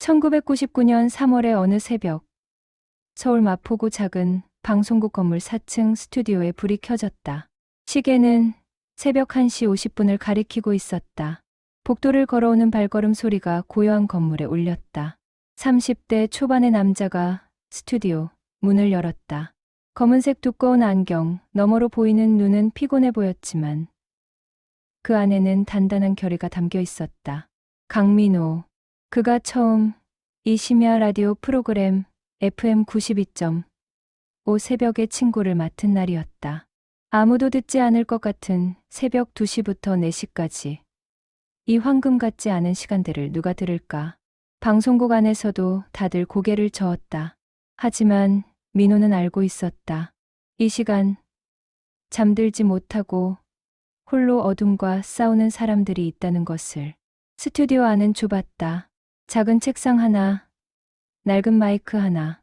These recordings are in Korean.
1999년 3월의 어느 새벽, 서울 마포구 작은 방송국 건물 4층 스튜디오에 불이 켜졌다. 시계는 새벽 1시 50분을 가리키고 있었다. 복도를 걸어오는 발걸음 소리가 고요한 건물에 울렸다. 30대 초반의 남자가 스튜디오 문을 열었다. 검은색 두꺼운 안경, 너머로 보이는 눈은 피곤해 보였지만 그 안에는 단단한 결의가 담겨 있었다. 강민호. 그가 처음 이 심야 라디오 프로그램 FM 92.5 새벽의 친구를 맡은 날이었다. 아무도 듣지 않을 것 같은 새벽 2시부터 4시까지. 이 황금 같지 않은 시간대를 누가 들을까? 방송국 안에서도 다들 고개를 저었다. 하지만 민호는 알고 있었다. 이 시간 잠들지 못하고 홀로 어둠과 싸우는 사람들이 있다는 것을. 스튜디오 안은 좁았다. 작은 책상 하나, 낡은 마이크 하나,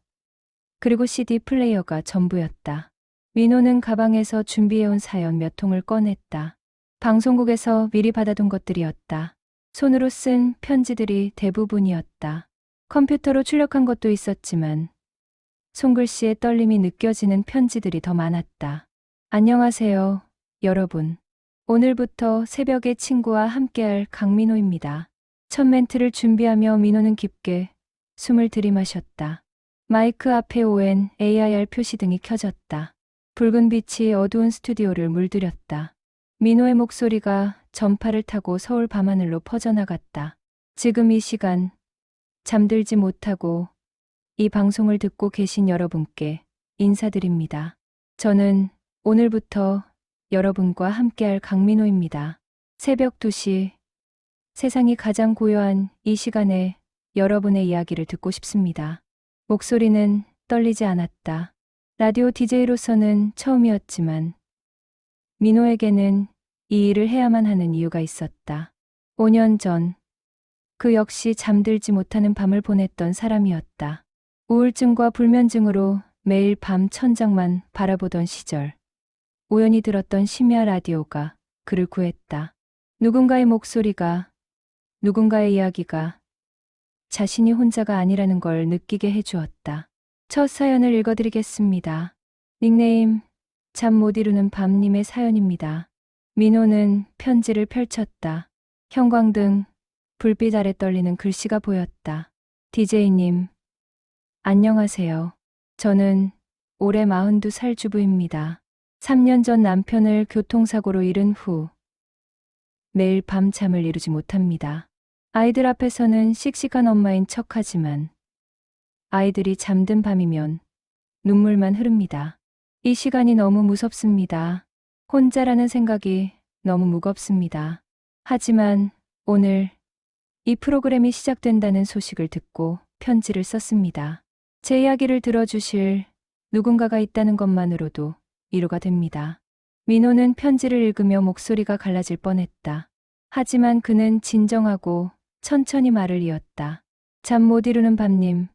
그리고 CD 플레이어가 전부였다. 민호는 가방에서 준비해온 사연 몇 통을 꺼냈다. 방송국에서 미리 받아둔 것들이었다. 손으로 쓴 편지들이 대부분이었다. 컴퓨터로 출력한 것도 있었지만 손글씨의 떨림이 느껴지는 편지들이 더 많았다. 안녕하세요, 여러분. 오늘부터 새벽의 친구와 함께할 강민호입니다. 첫 멘트를 준비하며 민호는 깊게 숨을 들이마셨다. 마이크 앞에 ON, AIR 표시등이 켜졌다. 붉은 빛이 어두운 스튜디오를 물들였다. 민호의 목소리가 전파를 타고 서울 밤하늘로 퍼져나갔다. 지금 이 시간 잠들지 못하고 이 방송을 듣고 계신 여러분께 인사드립니다. 저는 오늘부터 여러분과 함께할 강민호입니다. 새벽 2시, 세상이 가장 고요한 이 시간에 여러분의 이야기를 듣고 싶습니다. 목소리는 떨리지 않았다. 라디오 DJ로서는 처음이었지만 민호에게는 이 일을 해야만 하는 이유가 있었다. 5년 전, 그 역시 잠들지 못하는 밤을 보냈던 사람이었다. 우울증과 불면증으로 매일 밤 천장만 바라보던 시절, 우연히 들었던 심야 라디오가 그를 구했다. 누군가의 목소리가, 누군가의 이야기가 자신이 혼자가 아니라는 걸 느끼게 해주었다. 첫 사연을 읽어드리겠습니다. 닉네임 잠 못 이루는 밤님의 사연입니다. 민호는 편지를 펼쳤다. 형광등, 불빛 아래 떨리는 글씨가 보였다. DJ님, 안녕하세요. 저는 올해 42살 주부입니다. 3년 전 남편을 교통사고로 잃은 후 매일 밤 잠을 이루지 못합니다. 아이들 앞에서는 씩씩한 엄마인 척하지만 아이들이 잠든 밤이면 눈물만 흐릅니다. 이 시간이 너무 무섭습니다. 혼자라는 생각이 너무 무겁습니다. 하지만 오늘 이 프로그램이 시작된다는 소식을 듣고 편지를 썼습니다. 제 이야기를 들어주실 누군가가 있다는 것만으로도 위로가 됩니다. 민호는 편지를 읽으며 목소리가 갈라질 뻔했다. 하지만 그는 진정하고 천천히 말을 이었다. 잠 못 이루는 밤님,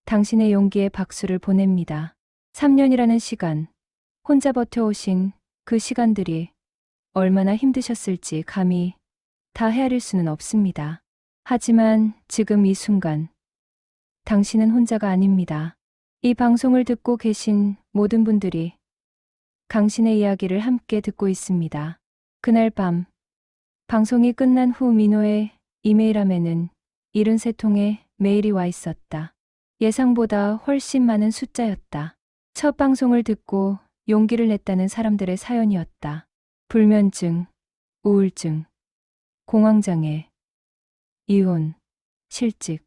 당신의 용기에 박수를 보냅니다. 3년이라는 시간, 혼자 버텨오신 그 시간들이 얼마나 힘드셨을지 감히 다 헤아릴 수는 없습니다. 하지만 지금 이 순간, 당신은 혼자가 아닙니다. 이 방송을 듣고 계신 모든 분들이 당신의 이야기를 함께 듣고 있습니다. 그날 밤, 방송이 끝난 후 민호의 이메일함에는 73통의 메일이 와 있었다. 예상보다 훨씬 많은 숫자였다. 첫 방송을 듣고 용기를 냈다는 사람들의 사연이었다. 불면증, 우울증, 공황장애, 이혼, 실직,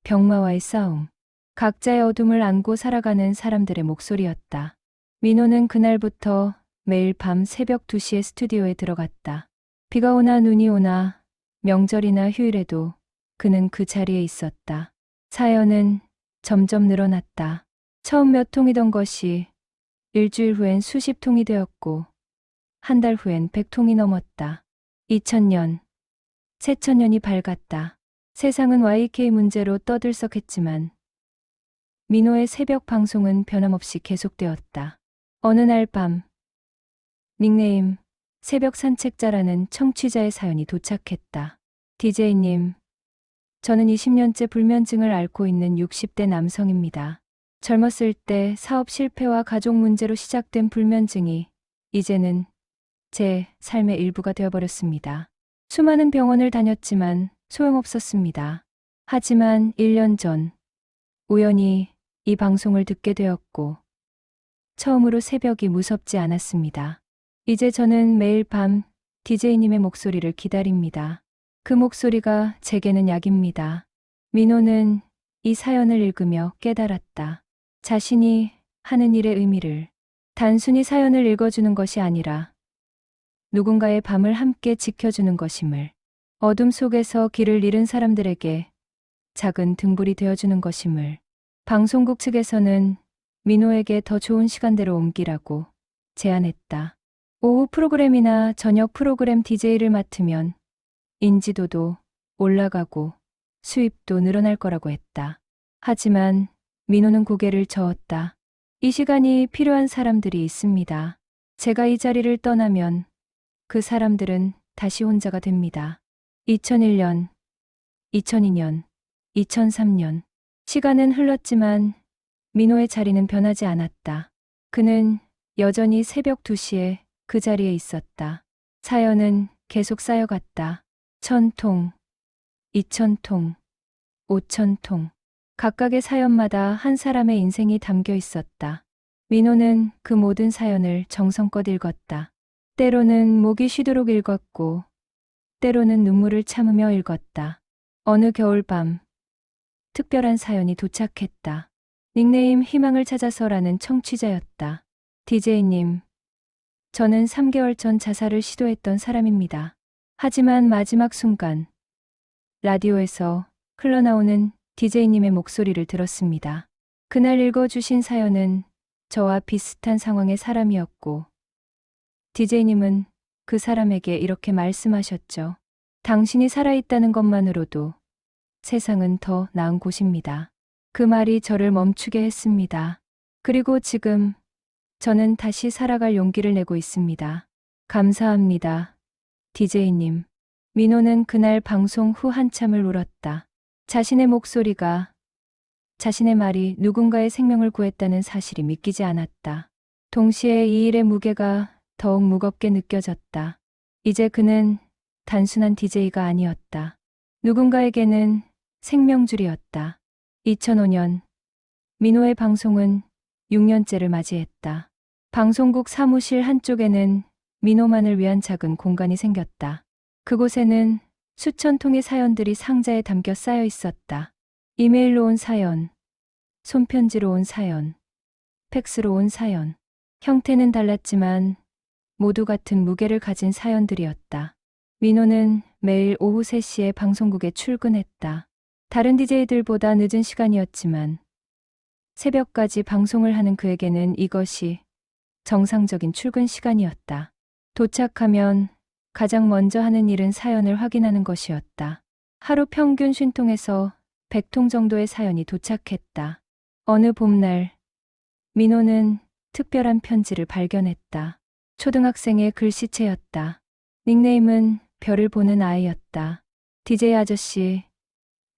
병마와의 싸움. 각자의 어둠을 안고 살아가는 사람들의 목소리였다. 민호는 그날부터 매일 밤 새벽 2시에 스튜디오에 들어갔다. 비가 오나 눈이 오나 명절이나 휴일에도 그는 그 자리에 있었다. 사연은 점점 늘어났다. 처음 몇 통이던 것이 일주일 후엔 수십 통이 되었고 한 달 후엔 100통이 넘었다. 2000년, 새천년이 밝았다. 세상은 YK 문제로 떠들썩했지만 민호의 새벽 방송은 변함없이 계속되었다. 어느 날 밤, 닉네임 새벽 산책자라는 청취자의 사연이 도착했다. DJ님, 저는 20년째 불면증을 앓고 있는 60대 남성입니다. 젊었을 때 사업 실패와 가족 문제로 시작된 불면증이 이제는 제 삶의 일부가 되어버렸습니다. 수많은 병원을 다녔지만 소용없었습니다. 하지만 1년 전 우연히 이 방송을 듣게 되었고 처음으로 새벽이 무섭지 않았습니다. 이제 저는 매일 밤 DJ님의 목소리를 기다립니다. 그 목소리가 제게는 약입니다. 민호는 이 사연을 읽으며 깨달았다. 자신이 하는 일의 의미를 단순히 사연을 읽어주는 것이 아니라 누군가의 밤을 함께 지켜주는 것임을, 어둠 속에서 길을 잃은 사람들에게 작은 등불이 되어주는 것임을, 방송국 측에서는 민호에게 더 좋은 시간대로 옮기라고 제안했다. 오후 프로그램이나 저녁 프로그램 DJ를 맡으면 인지도도 올라가고 수입도 늘어날 거라고 했다. 하지만 민호는 고개를 저었다. 이 시간이 필요한 사람들이 있습니다. 제가 이 자리를 떠나면 그 사람들은 다시 혼자가 됩니다. 2001년, 2002년, 2003년. 시간은 흘렀지만 민호의 자리는 변하지 않았다. 그는 여전히 새벽 2시에 그 자리에 있었다. 사연은 계속 쌓여갔다. 1000통, 2000통, 5000통. 각각의 사연마다 한 사람의 인생이 담겨 있었다. 민호는 그 모든 사연을 정성껏 읽었다. 때로는 목이 쉬도록 읽었고, 때로는 눈물을 참으며 읽었다. 어느 겨울밤, 특별한 사연이 도착했다. 닉네임 희망을 찾아서라는 청취자였다. DJ님, 저는 3개월 전 자살을 시도했던 사람입니다. 하지만 마지막 순간, 라디오에서 흘러나오는 DJ님의 목소리를 들었습니다. 그날 읽어주신 사연은 저와 비슷한 상황의 사람이었고, DJ님은 그 사람에게 이렇게 말씀하셨죠. 당신이 살아있다는 것만으로도 세상은 더 나은 곳입니다. 그 말이 저를 멈추게 했습니다. 그리고 지금 저는 다시 살아갈 용기를 내고 있습니다. 감사합니다. DJ님. 민호는 그날 방송 후 한참을 울었다. 자신의 목소리가, 자신의 말이 누군가의 생명을 구했다는 사실이 믿기지 않았다. 동시에 이 일의 무게가 더욱 무겁게 느껴졌다. 이제 그는 단순한 DJ가 아니었다. 누군가에게는 생명줄이었다. 2005년, 민호의 방송은 6년째를 맞이했다. 방송국 사무실 한쪽에는 민호만을 위한 작은 공간이 생겼다. 그곳에는 수천 통의 사연들이 상자에 담겨 쌓여 있었다. 이메일로 온 사연, 손편지로 온 사연, 팩스로 온 사연. 형태는 달랐지만 모두 같은 무게를 가진 사연들이었다. 민호는 매일 오후 3시에 방송국에 출근했다. 다른 DJ들보다 늦은 시간이었지만 새벽까지 방송을 하는 그에게는 이것이 정상적인 출근 시간이었다. 도착하면 가장 먼저 하는 일은 사연을 확인하는 것이었다. 하루 평균 50통에서 100통 정도의 사연이 도착했다. 어느 봄날, 민호는 특별한 편지를 발견했다. 초등학생의 글씨체였다. 닉네임은 별을 보는 아이였다. DJ 아저씨,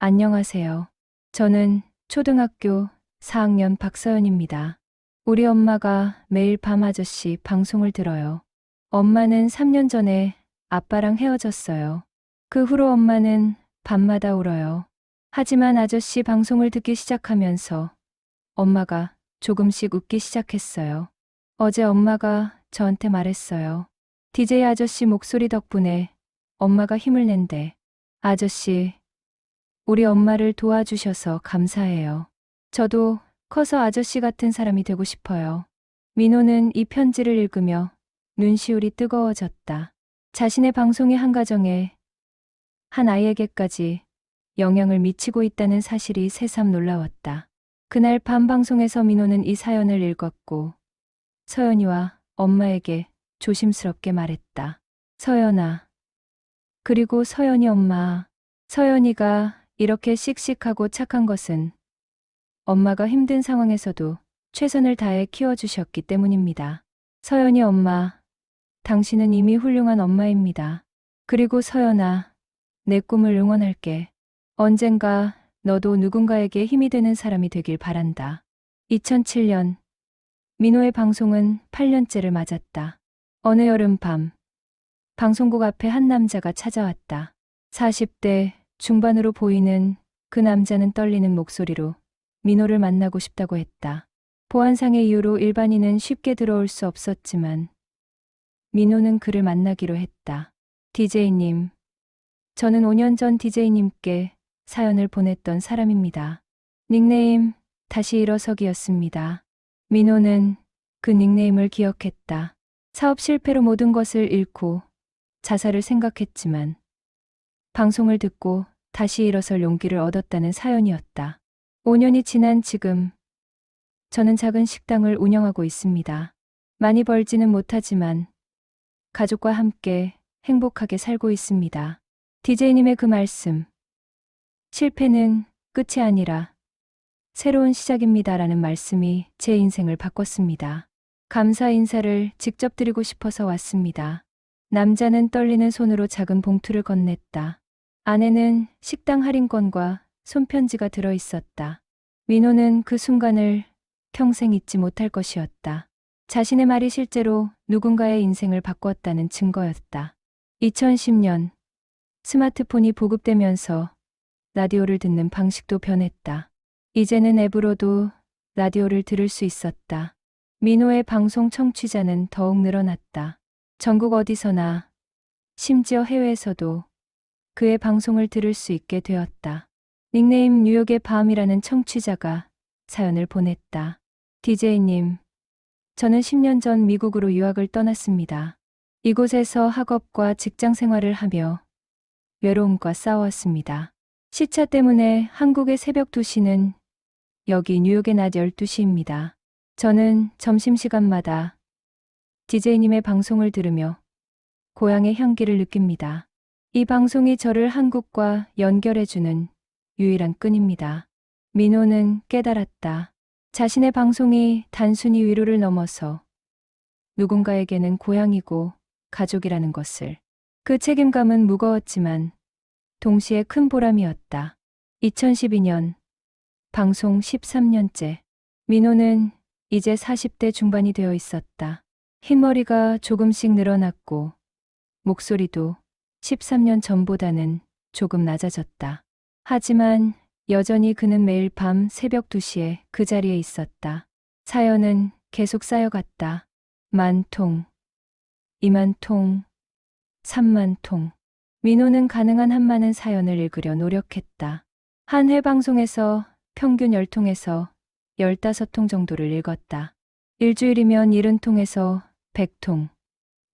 안녕하세요. 저는 초등학교 4학년 박서연입니다. 우리 엄마가 매일 밤 아저씨 방송을 들어요. 엄마는 3년 전에 아빠랑 헤어졌어요. 그 후로 엄마는 밤마다 울어요. 하지만 아저씨 방송을 듣기 시작하면서 엄마가 조금씩 웃기 시작했어요. 어제 엄마가 저한테 말했어요. DJ 아저씨 목소리 덕분에 엄마가 힘을 낸대. 아저씨, 우리 엄마를 도와주셔서 감사해요. 저도 커서 아저씨 같은 사람이 되고 싶어요. 민호는 이 편지를 읽으며 눈시울이 뜨거워졌다. 자신의 방송이 한 가정에, 한 아이에게까지 영향을 미치고 있다는 사실이 새삼 놀라웠다. 그날 밤 방송에서 민호는 이 사연을 읽었고 서연이와 엄마에게 조심스럽게 말했다. 서연아. 그리고 서연이 엄마. 서연이가 이렇게 씩씩하고 착한 것은 엄마가 힘든 상황에서도 최선을 다해 키워주셨기 때문입니다. 서연이 엄마, 당신은 이미 훌륭한 엄마입니다. 그리고 서연아, 내 꿈을 응원할게. 언젠가 너도 누군가에게 힘이 되는 사람이 되길 바란다. 2007년 민호의 방송은 8년째를 맞았다. 어느 여름밤 방송국 앞에 한 남자가 찾아왔다. 40대 중반으로 보이는 그 남자는 떨리는 목소리로 민호를 만나고 싶다고 했다. 보안상의 이유로 일반인은 쉽게 들어올 수 없었지만 민호는 그를 만나기로 했다. DJ님, 저는 5년 전 DJ님께 사연을 보냈던 사람입니다. 닉네임 다시 일어서기였습니다. 민호는 그 닉네임을 기억했다. 사업 실패로 모든 것을 잃고 자살을 생각했지만 방송을 듣고 다시 일어설 용기를 얻었다는 사연이었다. 5년이 지난 지금 저는 작은 식당을 운영하고 있습니다. 많이 벌지는 못하지만 가족과 함께 행복하게 살고 있습니다. DJ님의 그 말씀, 실패는 끝이 아니라 새로운 시작입니다라는 말씀이 제 인생을 바꿨습니다. 감사 인사를 직접 드리고 싶어서 왔습니다. 남자는 떨리는 손으로 작은 봉투를 건넸다. 안에는 식당 할인권과 손편지가 들어 있었다. 민호는 그 순간을 평생 잊지 못할 것이었다. 자신의 말이 실제로 누군가의 인생을 바꿨다는 증거였다. 2010년 스마트폰이 보급되면서 라디오를 듣는 방식도 변했다. 이제는 앱으로도 라디오를 들을 수 있었다. 민호의 방송 청취자는 더욱 늘어났다. 전국 어디서나, 심지어 해외에서도 그의 방송을 들을 수 있게 되었다. 닉네임 뉴욕의 밤이라는 청취자가 사연을 보냈다. DJ님, 저는 10년 전 미국으로 유학을 떠났습니다. 이곳에서 학업과 직장 생활을 하며 외로움과 싸웠습니다. 시차 때문에 한국의 새벽 2시는 여기 뉴욕의 낮 12시입니다. 저는 점심시간마다 DJ님의 방송을 들으며 고향의 향기를 느낍니다. 이 방송이 저를 한국과 연결해주는 유일한 끈입니다. 민호는 깨달았다. 자신의 방송이 단순히 위로를 넘어서 누군가에게는 고향이고 가족이라는 것을. 그 책임감은 무거웠지만 동시에 큰 보람이었다. 2012년 방송 13년째. 민호는 이제 40대 중반이 되어 있었다. 흰머리가 조금씩 늘어났고 목소리도 13년 전보다는 조금 낮아졌다. 하지만 여전히 그는 매일 밤 새벽 2시에 그 자리에 있었다. 사연은 계속 쌓여갔다. 10,000통, 20,000통, 30,000통. 민호는 가능한 한 많은 사연을 읽으려 노력했다. 한 회 방송에서 평균 10통에서 15통 정도를 읽었다. 일주일이면 70통에서 100통,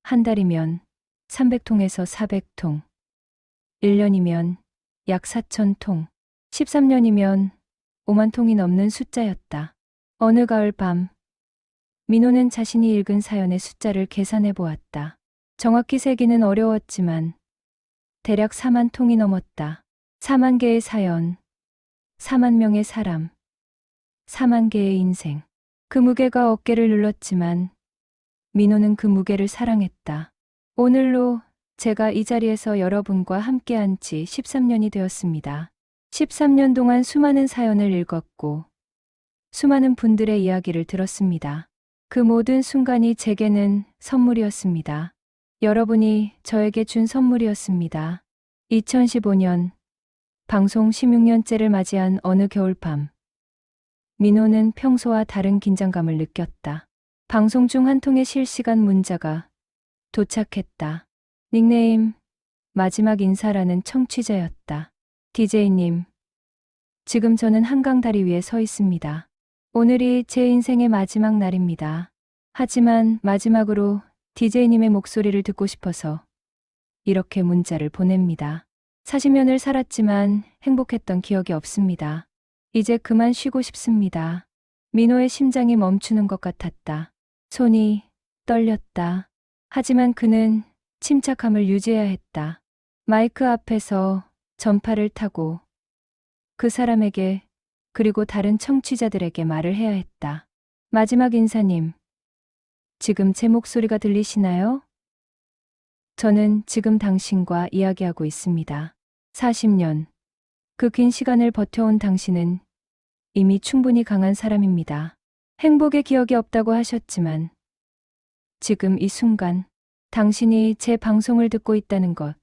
한 달이면 300통에서 400통, 1년이면 약 4,000통, 13년이면 5만 통이 넘는 숫자였다. 어느 가을 밤, 민호는 자신이 읽은 사연의 숫자를 계산해 보았다. 정확히 세기는 어려웠지만 대략 4만 통이 넘었다. 4만 개의 사연, 4만 명의 사람, 4만 개의 인생. 그 무게가 어깨를 눌렀지만 민호는 그 무게를 사랑했다. 오늘로 제가 이 자리에서 여러분과 함께한 지 13년이 되었습니다. 13년 동안 수많은 사연을 읽었고 수많은 분들의 이야기를 들었습니다. 그 모든 순간이 제게는 선물이었습니다. 여러분이 저에게 준 선물이었습니다. 2015년 방송 16년째를 맞이한 어느 겨울밤. 민호는 평소와 다른 긴장감을 느꼈다. 방송 중 한 통의 실시간 문자가 도착했다. 닉네임 마지막 인사라는 청취자였다. DJ님, 지금 저는 한강 다리 위에 서 있습니다. 오늘이 제 인생의 마지막 날입니다. 하지만 마지막으로 DJ님의 목소리를 듣고 싶어서 이렇게 문자를 보냅니다. 40년을 살았지만 행복했던 기억이 없습니다. 이제 그만 쉬고 싶습니다. 민호의 심장이 멈추는 것 같았다. 손이 떨렸다. 하지만 그는 침착함을 유지해야 했다. 마이크 앞에서 전파를 타고 그 사람에게 그리고 다른 청취자들에게 말을 해야 했다. 마지막 인사님, 지금 제 목소리가 들리시나요? 저는 지금 당신과 이야기하고 있습니다. 40년, 그 긴 시간을 버텨온 당신은 이미 충분히 강한 사람입니다. 행복의 기억이 없다고 하셨지만 지금 이 순간 당신이 제 방송을 듣고 있다는 것,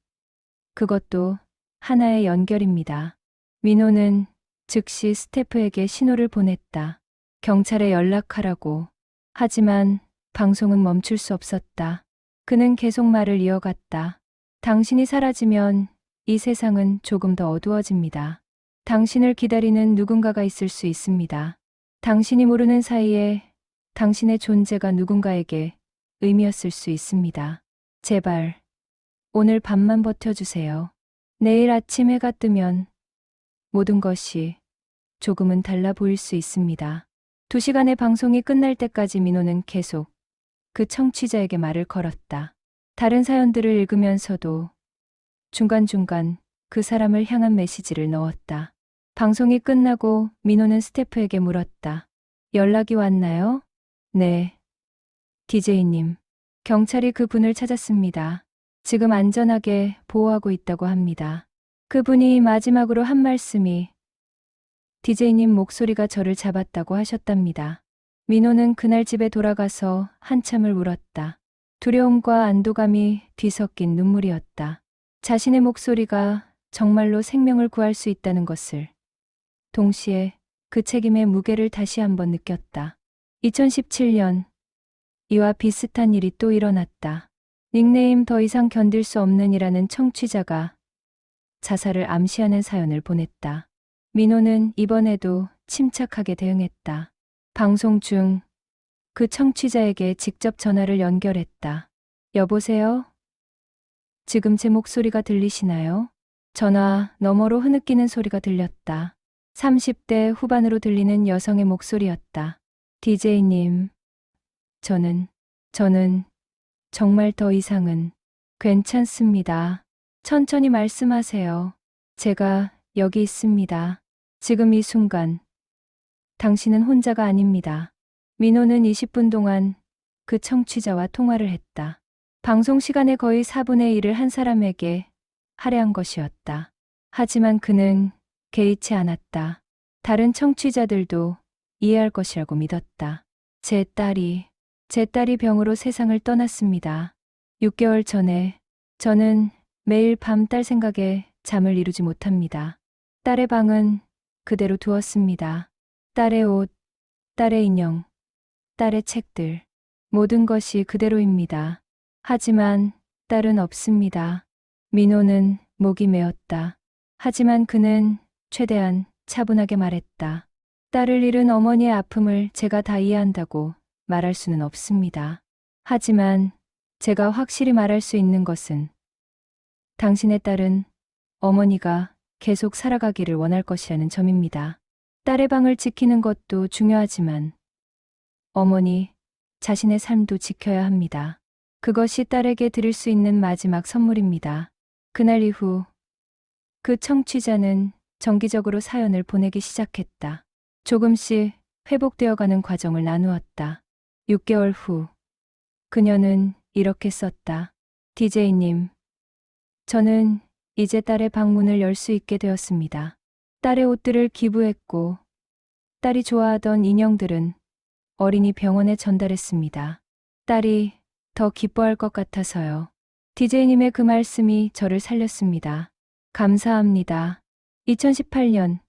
그것도 하나의 연결입니다. 민호는 즉시 스태프에게 신호를 보냈다. 경찰에 연락하라고. 하지만 방송은 멈출 수 없었다. 그는 계속 말을 이어갔다. 당신이 사라지면 이 세상은 조금 더 어두워집니다. 당신을 기다리는 누군가가 있을 수 있습니다. 당신이 모르는 사이에 당신의 존재가 누군가에게 의미였을 수 있습니다. 제발, 오늘 밤만 버텨주세요. 내일 아침 해가 뜨면 모든 것이 조금은 달라 보일 수 있습니다. 2시간의 방송이 끝날 때까지 민호는 계속 그 청취자에게 말을 걸었다. 다른 사연들을 읽으면서도 중간중간 그 사람을 향한 메시지를 넣었다. 방송이 끝나고 민호는 스태프에게 물었다. 연락이 왔나요? 네. DJ님, 경찰이 그 분을 찾았습니다. 지금 안전하게 보호하고 있다고 합니다. 그분이 마지막으로 한 말씀이 DJ님 목소리가 저를 잡았다고 하셨답니다. 민호는 그날 집에 돌아가서 한참을 울었다. 두려움과 안도감이 뒤섞인 눈물이었다. 자신의 목소리가 정말로 생명을 구할 수 있다는 것을, 동시에 그 책임의 무게를 다시 한번 느꼈다. 2017년, 이와 비슷한 일이 또 일어났다. 닉네임 더 이상 견딜 수 없는 이라는 청취자가 자살을 암시하는 사연을 보냈다. 민호는 이번에도 침착하게 대응했다. 방송 중 그 청취자에게 직접 전화를 연결했다. 여보세요? 지금 제 목소리가 들리시나요? 전화 너머로 흐느끼는 소리가 들렸다. 30대 후반으로 들리는 여성의 목소리였다. DJ님, 저는 정말 더 이상은 괜찮습니다. 천천히 말씀하세요. 제가 여기 있습니다. 지금 이 순간 당신은 혼자가 아닙니다. 민호는 20분 동안 그 청취자와 통화를 했다. 방송 시간의 거의 4분의 1을 한 사람에게 할애한 것이었다. 하지만 그는 개의치 않았다. 다른 청취자들도 이해할 것이라고 믿었다. 제 딸이 병으로 세상을 떠났습니다. 6개월 전에 저는 매일 밤 딸 생각에 잠을 이루지 못합니다. 딸의 방은 그대로 두었습니다. 딸의 옷, 딸의 인형, 딸의 책들, 모든 것이 그대로입니다. 하지만 딸은 없습니다. 민호는 목이 메었다. 하지만 그는 최대한 차분하게 말했다. 딸을 잃은 어머니의 아픔을 제가 다 이해한다고 말할 수는 없습니다. 하지만 제가 확실히 말할 수 있는 것은 당신의 딸은 어머니가 계속 살아가기를 원할 것이라는 점입니다. 딸의 방을 지키는 것도 중요하지만 어머니 자신의 삶도 지켜야 합니다. 그것이 딸에게 드릴 수 있는 마지막 선물입니다. 그날 이후 그 청취자는 정기적으로 사연을 보내기 시작했다. 조금씩 회복되어가는 과정을 나누었다. 6개월 후 그녀는 이렇게 썼다. DJ님, 저는 이제 딸의 방문을 열 수 있게 되었습니다. 딸의 옷들을 기부했고 딸이 좋아하던 인형들은 어린이 병원에 전달했습니다. 딸이 더 기뻐할 것 같아서요. DJ님의 그 말씀이 저를 살렸습니다. 감사합니다. 2018년,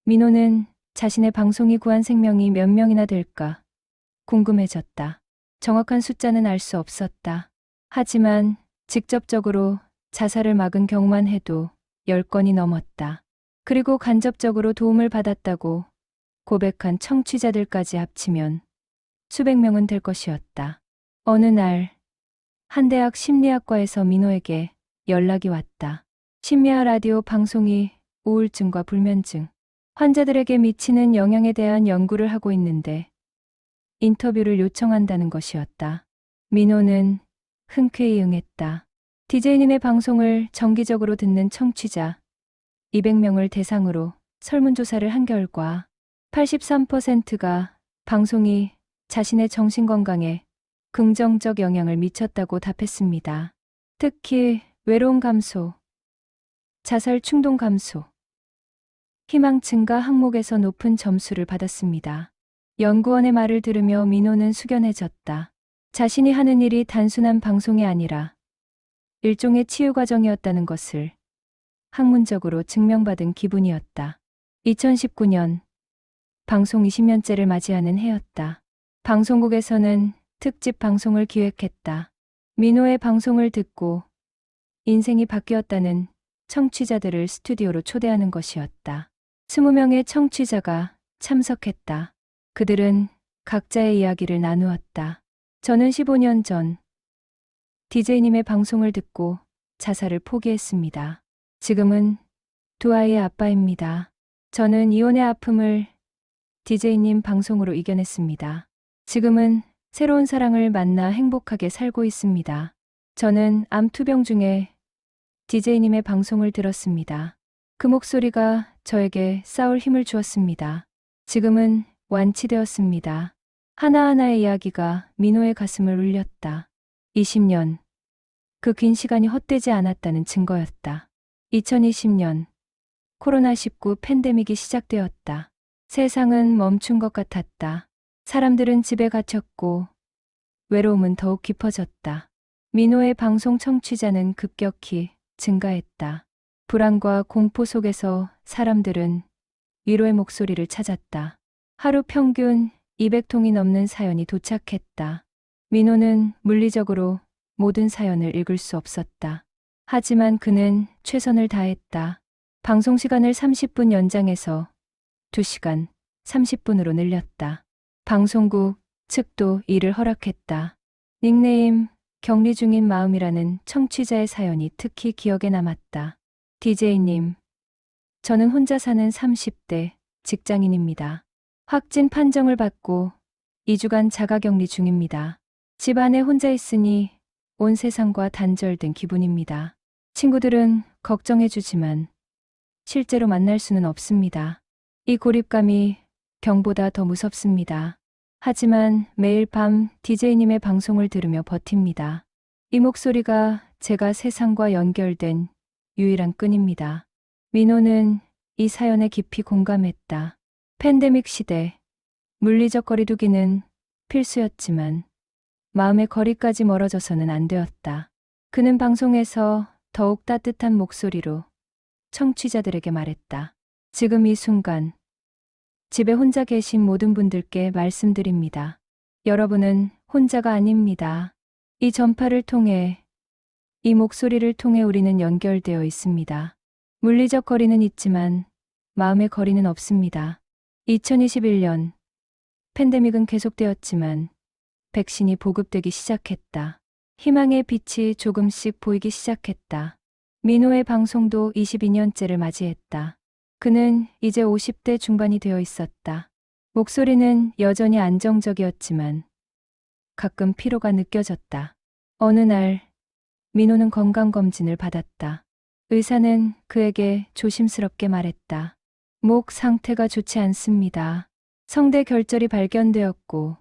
민호는 자신의 방송이 구한 생명이 몇 명이나 될까 궁금해졌다. 정확한 숫자는 알 수 없었다. 하지만 직접적으로 자살을 막은 경우만 해도 10건이 넘었다. 그리고 간접적으로 도움을 받았다고 고백한 청취자들까지 합치면 수백 명은 될 것이었다. 어느 날, 한 대학 심리학과에서 민호에게 연락이 왔다. 심야 라디오 방송이 우울증과 불면증, 환자들에게 미치는 영향에 대한 연구를 하고 있는데 인터뷰를 요청한다는 것이었다. 민호는 흔쾌히 응했다. DJ님의 방송을 정기적으로 듣는 청취자 200명을 대상으로 설문조사를 한 결과 83%가 방송이 자신의 정신건강에 긍정적 영향을 미쳤다고 답했습니다. 특히 외로움 감소, 자살 충동 감소, 희망층과 항목에서 높은 점수를 받았습니다. 연구원의 말을 들으며 민호는 숙연해졌다. 자신이 하는 일이 단순한 방송이 아니라 일종의 치유 과정이었다는 것을 학문적으로 증명받은 기분이었다. 2019년 방송 20년째를 맞이하는 해였다. 방송국에서는 특집 방송을 기획했다. 민호의 방송을 듣고 인생이 바뀌었다는 청취자들을 스튜디오로 초대하는 것이었다. 20명의 청취자가 참석했다. 그들은 각자의 이야기를 나누었다. 저는 15년 전 DJ님의 방송을 듣고 자살을 포기했습니다. 지금은 두 아이의 아빠입니다. 저는 이혼의 아픔을 DJ님 방송으로 이겨냈습니다. 지금은 새로운 사랑을 만나 행복하게 살고 있습니다. 저는 암투병 중에 DJ님의 방송을 들었습니다. 그 목소리가 저에게 싸울 힘을 주었습니다. 지금은 완치되었습니다. 하나하나의 이야기가 민호의 가슴을 울렸다. 20년. 그 긴 시간이 헛되지 않았다는 증거였다. 2020년. 코로나19 팬데믹이 시작되었다. 세상은 멈춘 것 같았다. 사람들은 집에 갇혔고 외로움은 더욱 깊어졌다. 민호의 방송 청취자는 급격히 증가했다. 불안과 공포 속에서 사람들은 위로의 목소리를 찾았다. 하루 평균 200통이 넘는 사연이 도착했다. 민호는 물리적으로 모든 사연을 읽을 수 없었다. 하지만 그는 최선을 다했다. 방송 시간을 30분 연장해서 2시간 30분으로 늘렸다. 방송국 측도 이를 허락했다. 닉네임 격리 중인 마음이라는 청취자의 사연이 특히 기억에 남았다. DJ님, 저는 혼자 사는 30대 직장인입니다. 확진 판정을 받고 2주간 자가격리 중입니다. 집 안에 혼자 있으니 온 세상과 단절된 기분입니다. 친구들은 걱정해주지만 실제로 만날 수는 없습니다. 이 고립감이 병보다 더 무섭습니다. 하지만 매일 밤 DJ님의 방송을 들으며 버팁니다. 이 목소리가 제가 세상과 연결된 유일한 끈입니다. 민호는 이 사연에 깊이 공감했다. 팬데믹 시대, 물리적 거리두기는 필수였지만 마음의 거리까지 멀어져서는 안 되었다. 그는 방송에서 더욱 따뜻한 목소리로 청취자들에게 말했다. 지금 이 순간, 집에 혼자 계신 모든 분들께 말씀드립니다. 여러분은 혼자가 아닙니다. 이 전파를 통해, 이 목소리를 통해 우리는 연결되어 있습니다. 물리적 거리는 있지만 마음의 거리는 없습니다. 2021년, 팬데믹은 계속되었지만 백신이 보급되기 시작했다. 희망의 빛이 조금씩 보이기 시작했다. 민호의 방송도 22년째를 맞이했다. 그는 이제 50대 중반이 되어 있었다. 목소리는 여전히 안정적이었지만 가끔 피로가 느껴졌다. 어느 날 민호는 건강검진을 받았다. 의사는 그에게 조심스럽게 말했다. 목 상태가 좋지 않습니다. 성대 결절이 발견되었고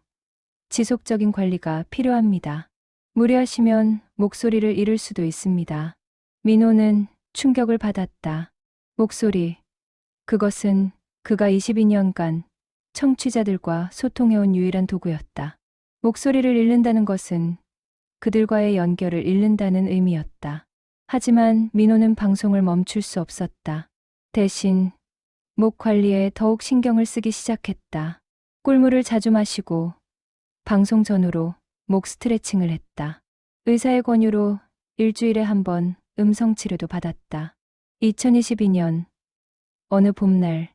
지속적인 관리가 필요합니다. 무리하시면 목소리를 잃을 수도 있습니다. 민호는 충격을 받았다. 목소리. 그것은 그가 22년간 청취자들과 소통해온 유일한 도구였다. 목소리를 잃는다는 것은 그들과의 연결을 잃는다는 의미였다. 하지만 민호는 방송을 멈출 수 없었다. 대신 목 관리에 더욱 신경을 쓰기 시작했다. 꿀물을 자주 마시고 방송 전후로 목 스트레칭을 했다. 의사의 권유로 일주일에 한 번 음성 치료도 받았다. 2022년 어느 봄날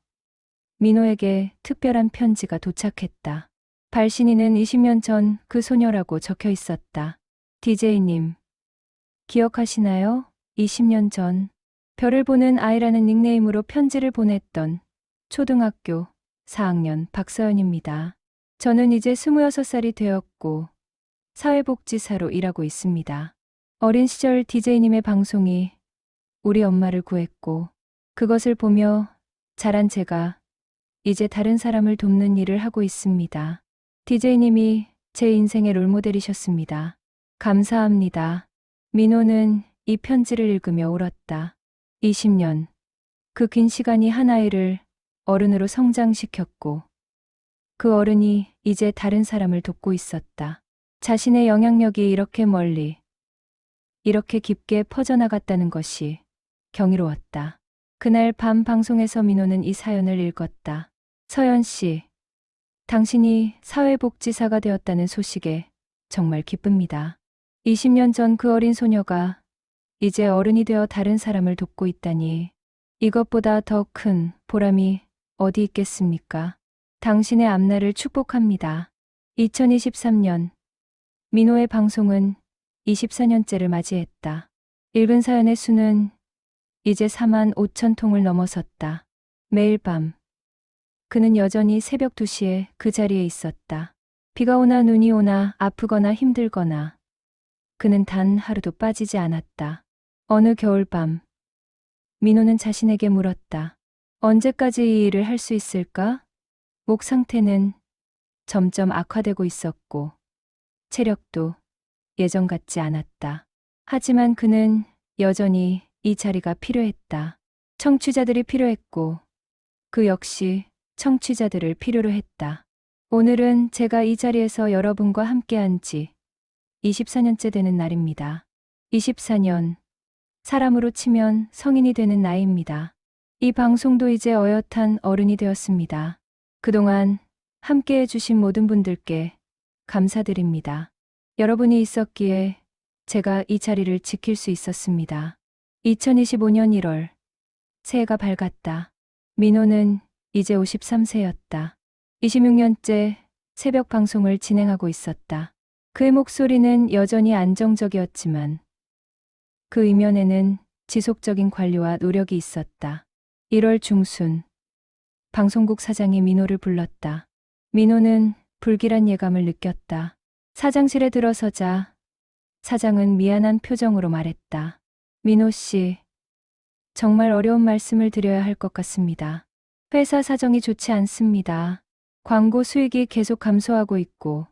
민호에게 특별한 편지가 도착했다. 발신인은 20년 전 그 소녀라고 적혀 있었다. DJ님, 기억하시나요? 20년 전 별을 보는 아이라는 닉네임으로 편지를 보냈던 초등학교 4학년 박서연입니다. 저는 이제 26살이 되었고 사회복지사로 일하고 있습니다. 어린 시절 DJ님의 방송이 우리 엄마를 구했고 그것을 보며 자란 제가 이제 다른 사람을 돕는 일을 하고 있습니다. DJ님이 제 인생의 롤모델이셨습니다. 감사합니다. 민호는 이 편지를 읽으며 울었다. 20년. 그 긴 시간이 한 아이를 어른으로 성장시켰고 그 어른이 이제 다른 사람을 돕고 있었다. 자신의 영향력이 이렇게 멀리, 이렇게 깊게 퍼져나갔다는 것이 경이로웠다. 그날 밤 방송에서 민호는 이 사연을 읽었다. 서연 씨, 당신이 사회복지사가 되었다는 소식에 정말 기쁩니다. 20년 전 그 어린 소녀가 이제 어른이 되어 다른 사람을 돕고 있다니 이것보다 더 큰 보람이 어디 있겠습니까? 당신의 앞날을 축복합니다. 2023년 민호의 방송은 24년째를 맞이했다. 읽은 사연의 수는 이제 4만 5천 통을 넘어섰다. 매일 밤 그는 여전히 새벽 2시에 그 자리에 있었다. 비가 오나 눈이 오나 아프거나 힘들거나 그는 단 하루도 빠지지 않았다. 어느 겨울밤 민호는 자신에게 물었다. 언제까지 이 일을 할 수 있을까? 목 상태는 점점 악화되고 있었고 체력도 예전 같지 않았다. 하지만 그는 여전히 이 자리가 필요했다. 청취자들이 필요했고 그 역시 청취자들을 필요로 했다. 오늘은 제가 이 자리에서 여러분과 함께한 지 24년째 되는 날입니다. 24년, 사람으로 치면 성인이 되는 나이입니다. 이 방송도 이제 어엿한 어른이 되었습니다. 그동안 함께해 주신 모든 분들께 감사드립니다. 여러분이 있었기에 제가 이 자리를 지킬 수 있었습니다. 2025년 1월, 새해가 밝았다. 민호는 이제 53세였다. 26년째 새벽 방송을 진행하고 있었다. 그의 목소리는 여전히 안정적이었지만 그 이면에는 지속적인 관리와 노력이 있었다. 1월 중순, 방송국 사장이 민호를 불렀다. 민호는 불길한 예감을 느꼈다. 사장실에 들어서자 사장은 미안한 표정으로 말했다. 민호 씨, 정말 어려운 말씀을 드려야 할 것 같습니다. 회사 사정이 좋지 않습니다. 광고 수익이 계속 감소하고 있고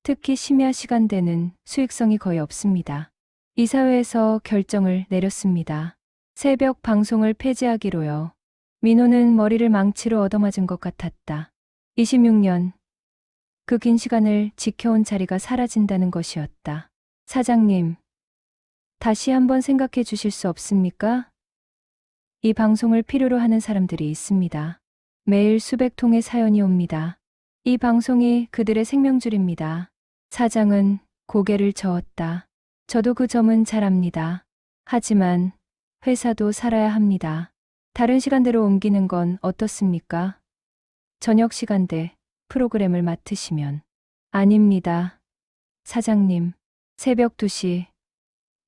특히 심야 시간대는 수익성이 거의 없습니다. 이사회에서 결정을 내렸습니다. 새벽 방송을 폐지하기로요. 민호는 머리를 망치로 얻어맞은 것 같았다. 26년, 그 긴 시간을 지켜온 자리가 사라진다는 것이었다. 사장님, 다시 한번 생각해 주실 수 없습니까? 이 방송을 필요로 하는 사람들이 있습니다. 매일 수백 통의 사연이 옵니다. 이 방송이 그들의 생명줄입니다. 사장은 고개를 저었다. 저도 그 점은 잘 압니다. 하지만 회사도 살아야 합니다. 다른 시간대로 옮기는 건 어떻습니까? 저녁 시간대 프로그램을 맡으시면. 아닙니다. 사장님, 새벽 2시.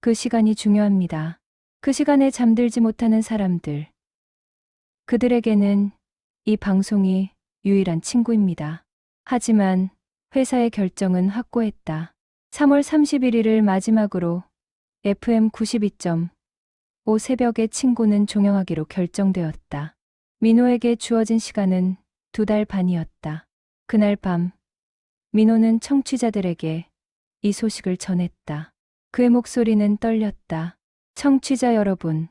그 시간이 중요합니다. 그 시간에 잠들지 못하는 사람들. 그들에게는 이 방송이 유일한 친구입니다. 하지만 회사의 결정은 확고했다. 3월 31일을 마지막으로 FM 92.5 새벽의 친구는 종영하기로 결정되었다. 민호에게 주어진 시간은 2달 반이었다. 그날 밤, 민호는 청취자들에게 이 소식을 전했다. 그의 목소리는 떨렸다. 청취자 여러분,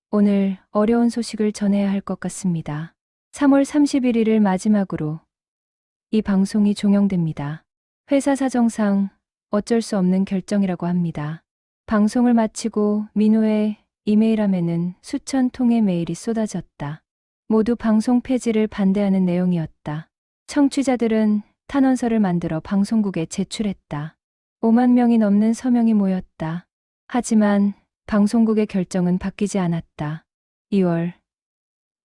오늘 어려운 소식을 전해야 할 것 같습니다. 3월 31일을 마지막으로 이 방송이 종영됩니다. 회사 사정상 어쩔 수 없는 결정이라고 합니다. 방송을 마치고 민호의 이메일함에는 수천 통의 메일이 쏟아졌다. 모두 방송 폐지를 반대하는 내용이었다. 청취자들은 탄원서를 만들어 방송국에 제출했다. 5만 명이 넘는 서명이 모였다. 하지만 방송국의 결정은 바뀌지 않았다. 2월,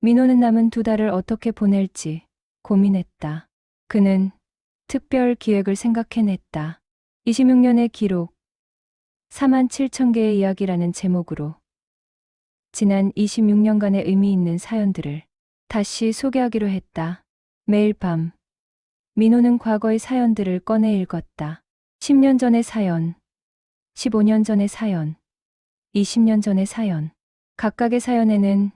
민호는 남은 2달을 어떻게 보낼지 고민했다. 그는 특별 기획을 생각해냈다. 26년의 기록, 4만 7천 개의 이야기라는 제목으로 지난 26년간의 의미 있는 사연들을 다시 소개하기로 했다. 매일 밤, 민호는 과거의 사연들을 꺼내 읽었다. 10년 전의 사연, 15년 전의 사연, 20년 전의 사연. 각각의 사연에는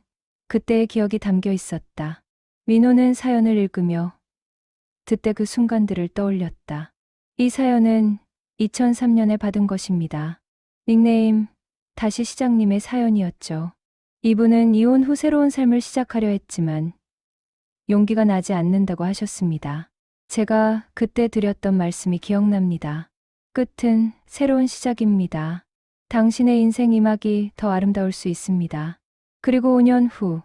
그때의 기억이 담겨 있었다. 민호는 사연을 읽으며 그때 그 순간들을 떠올렸다. 이 사연은 2003년에 받은 것입니다. 닉네임 다시 시장님의 사연이었죠. 이분은 이혼 후 새로운 삶을 시작하려 했지만 용기가 나지 않는다고 하셨습니다. 제가 그때 드렸던 말씀이 기억납니다. 끝은 새로운 시작입니다. 당신의 인생 이막이 더 아름다울 수 있습니다. 그리고 5년 후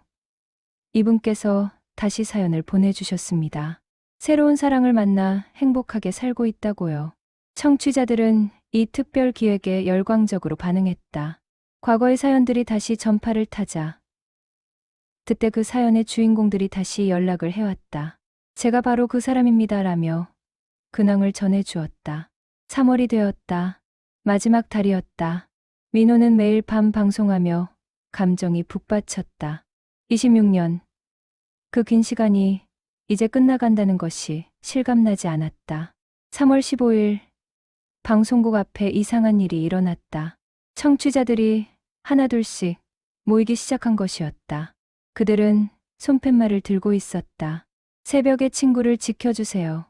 이분께서 다시 사연을 보내주셨습니다. 새로운 사랑을 만나 행복하게 살고 있다고요. 청취자들은 이 특별 기획에 열광적으로 반응했다. 과거의 사연들이 다시 전파를 타자 그때 그 사연의 주인공들이 다시 연락을 해왔다. 제가 바로 그 사람입니다라며 근황을 전해주었다. 3월이 되었다. 마지막 달이었다. 민호는 매일 밤 방송하며 감정이 북받쳤다. 26년. 그 긴 시간이 이제 끝나간다는 것이 실감나지 않았다. 3월 15일 방송국 앞에 이상한 일이 일어났다. 청취자들이 하나둘씩 모이기 시작한 것이었다. 그들은 손팻말을 들고 있었다. 새벽에 친구를 지켜주세요.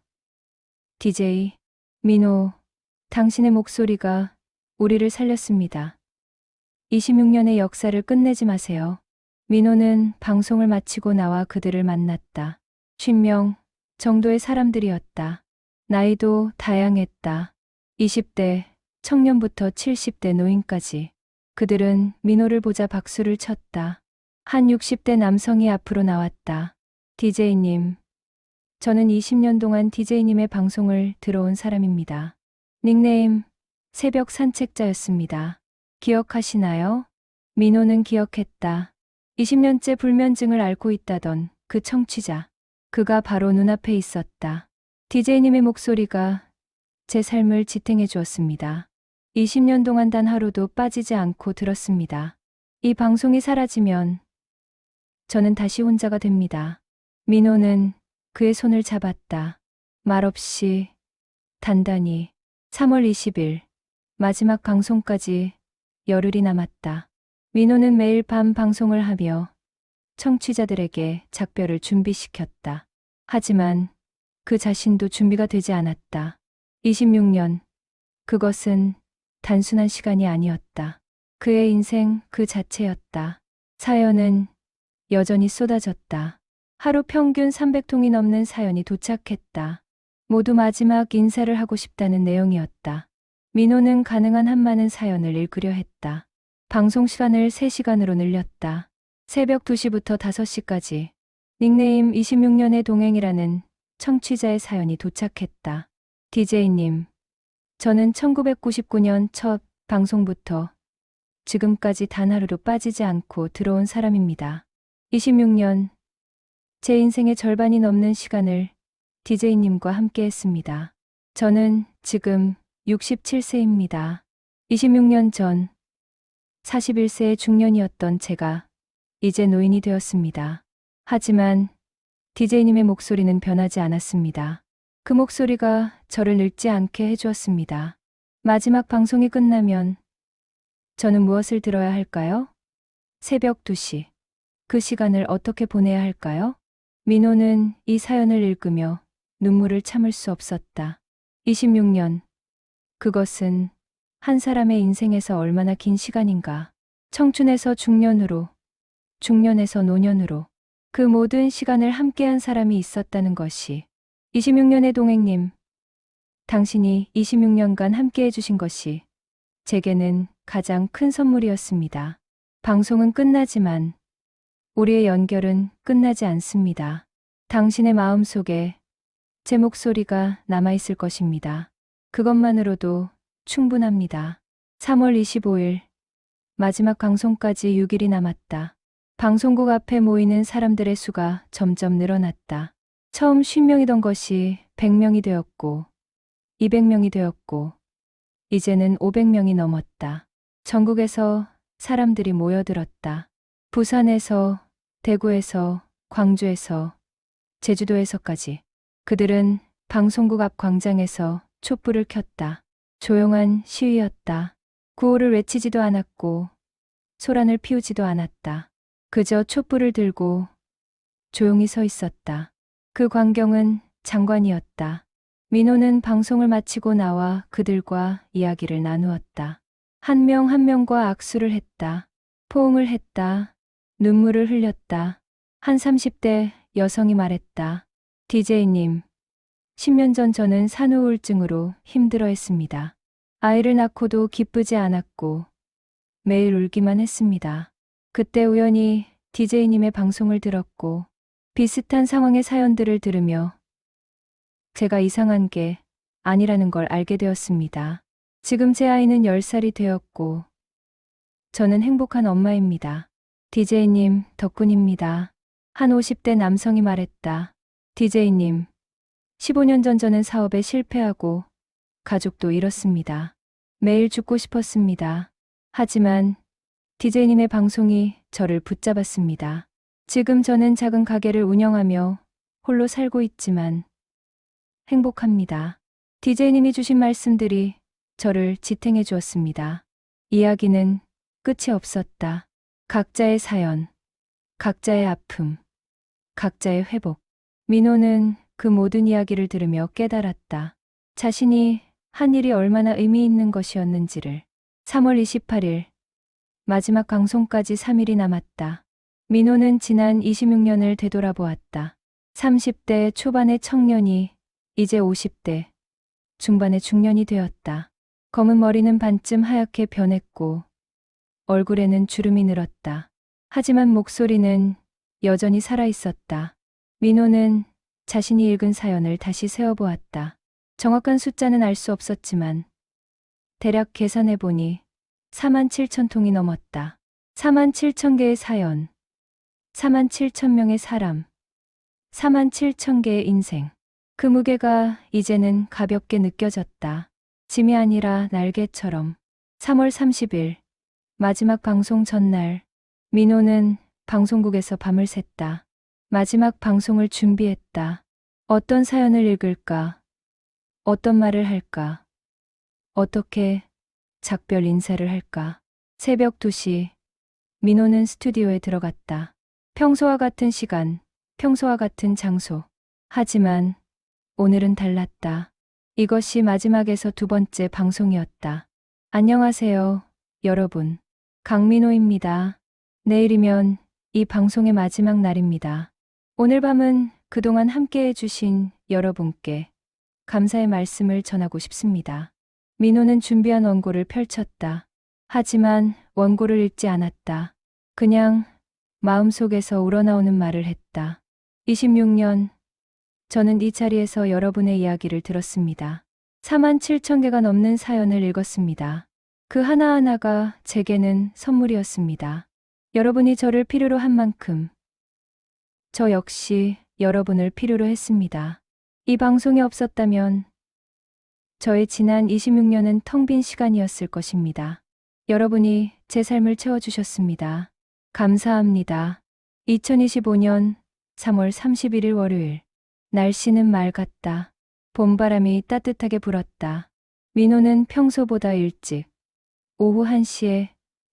DJ 민호, 당신의 목소리가 우리를 살렸습니다. 26년의 역사를 끝내지 마세요. 민호는 방송을 마치고 나와 그들을 만났다. 50명 정도의 사람들이었다. 나이도 다양했다. 20대 청년부터 70대 노인까지. 그들은 민호를 보자 박수를 쳤다. 한 60대 남성이 앞으로 나왔다. DJ님, 저는 20년 동안 DJ님의 방송을 들어온 사람입니다. 닉네임 새벽 산책자였습니다. 기억하시나요? 민호는 기억했다. 20년째 불면증을 앓고 있다던 그 청취자. 그가 바로 눈앞에 있었다. DJ님의 목소리가 제 삶을 지탱해 주었습니다. 20년 동안 단 하루도 빠지지 않고 들었습니다. 이 방송이 사라지면 저는 다시 혼자가 됩니다. 민호는 그의 손을 잡았다. 말없이 단단히. 3월 20일 마지막 방송까지 열흘이 남았다. 민호는 매일 밤 방송을 하며 청취자들에게 작별을 준비시켰다. 하지만 그 자신도 준비가 되지 않았다. 26년. 그것은 단순한 시간이 아니었다. 그의 인생 그 자체였다. 사연은 여전히 쏟아졌다. 하루 평균 300통이 넘는 사연이 도착했다. 모두 마지막 인사를 하고 싶다는 내용이었다. 민호는 가능한 한 많은 사연을 읽으려 했다. 방송 시간을 3시간으로 늘렸다. 새벽 2시부터 5시까지. 닉네임 26년의 동행이라는 청취자의 사연이 도착했다. DJ님, 저는 1999년 첫 방송부터 지금까지 단 하루도 빠지지 않고 들어온 사람입니다. 26년, 제 인생의 절반이 넘는 시간을 DJ님과 함께 했습니다. 저는 지금 67세입니다. 26년 전 41세의 중년이었던 제가 이제 노인이 되었습니다. 하지만 DJ님의 목소리는 변하지 않았습니다. 그 목소리가 저를 늙지 않게 해주었습니다. 마지막 방송이 끝나면 저는 무엇을 들어야 할까요? 새벽 2시. 그 시간을 어떻게 보내야 할까요? 민호는 이 사연을 읽으며 눈물을 참을 수 없었다. 26년. 그것은 한 사람의 인생에서 얼마나 긴 시간인가. 청춘에서 중년으로, 중년에서 노년으로 그 모든 시간을 함께한 사람이 있었다는 것이. 26년의 동행님, 당신이 26년간 함께해 주신 것이 제게는 가장 큰 선물이었습니다. 방송은 끝나지만 우리의 연결은 끝나지 않습니다. 당신의 마음속에 제 목소리가 남아있을 것입니다. 그것만으로도 충분합니다. 3월 25일 마지막 방송까지 6일이 남았다. 방송국 앞에 모이는 사람들의 수가 점점 늘어났다. 처음 50명이던 것이 100명이 되었고 200명이 되었고 이제는 500명이 넘었다. 전국에서 사람들이 모여들었다. 부산에서, 대구에서, 광주에서, 제주도에서까지. 그들은 방송국 앞 광장에서 촛불을 켰다. 조용한 시위였다. 구호를 외치지도 않았고 소란을 피우지도 않았다. 그저 촛불을 들고 조용히 서 있었다. 그 광경은 장관이었다. 민호는 방송을 마치고 나와 그들과 이야기를 나누었다. 한 명 한 명과 악수를 했다. 포옹을 했다. 눈물을 흘렸다. 한 30대 여성이 말했다. DJ님, 10년 전 저는 산후우울증으로 힘들어했습니다. 아이를 낳고도 기쁘지 않았고 매일 울기만 했습니다. 그때 우연히 DJ님의 방송을 들었고 비슷한 상황의 사연들을 들으며 제가 이상한 게 아니라는 걸 알게 되었습니다. 지금 제 아이는 10살이 되었고 저는 행복한 엄마입니다. DJ님 덕분입니다. 한 50대 남성이 말했다. DJ님, 15년 전 저는 사업에 실패하고 가족도 잃었습니다. 매일 죽고 싶었습니다. 하지만 DJ님의 방송이 저를 붙잡았습니다. 지금 저는 작은 가게를 운영하며 홀로 살고 있지만 행복합니다. DJ님이 주신 말씀들이 저를 지탱해 주었습니다. 이야기는 끝이 없었다. 각자의 사연, 각자의 아픔, 각자의 회복. 민호는 그 모든 이야기를 들으며 깨달았다. 자신이 한 일이 얼마나 의미 있는 것이었는지를. 3월 28일, 마지막 방송까지 3일이 남았다. 민호는 지난 26년을 되돌아보았다. 30대 초반의 청년이 이제 50대 중반의 중년이 되었다. 검은 머리는 반쯤 하얗게 변했고 얼굴에는 주름이 늘었다. 하지만 목소리는 여전히 살아있었다. 민호는 자신이 읽은 사연을 다시 세어보았다. 정확한 숫자는 알 수 없었지만 대략 계산해보니 47,000통이 넘었다. 47,000개의 사연, 47,000명의 사람, 47,000개의 인생. 그 무게가 이제는 가볍게 느껴졌다. 짐이 아니라 날개처럼. 3월 30일, 마지막 방송 전날, 민호는 방송국에서 밤을 샜다. 마지막 방송을 준비했다. 어떤 사연을 읽을까? 어떤 말을 할까? 어떻게 작별 인사를 할까? 새벽 2시, 민호는 스튜디오에 들어갔다. 평소와 같은 시간, 평소와 같은 장소. 하지만 오늘은 달랐다. 이것이 마지막에서 두 번째 방송이었다. 안녕하세요, 여러분. 강민호입니다. 내일이면 이 방송의 마지막 날입니다. 오늘 밤은 그동안 함께 해주신 여러분께 감사의 말씀을 전하고 싶습니다. 민호는 준비한 원고를 펼쳤다. 하지만 원고를 읽지 않았다. 그냥 마음속에서 우러나오는 말을 했다. 26년, 저는 이 자리에서 여러분의 이야기를 들었습니다. 47,000개가 넘는 사연을 읽었습니다. 그 하나하나가 제게는 선물이었습니다. 여러분이 저를 필요로 한 만큼 저 역시 여러분을 필요로 했습니다. 이 방송이 없었다면 저의 지난 26년은 텅 빈 시간이었을 것입니다. 여러분이 제 삶을 채워주셨습니다. 감사합니다. 2025년 3월 31일 월요일. 날씨는 맑았다. 봄바람이 따뜻하게 불었다. 민호는 평소보다 일찍 오후 1시에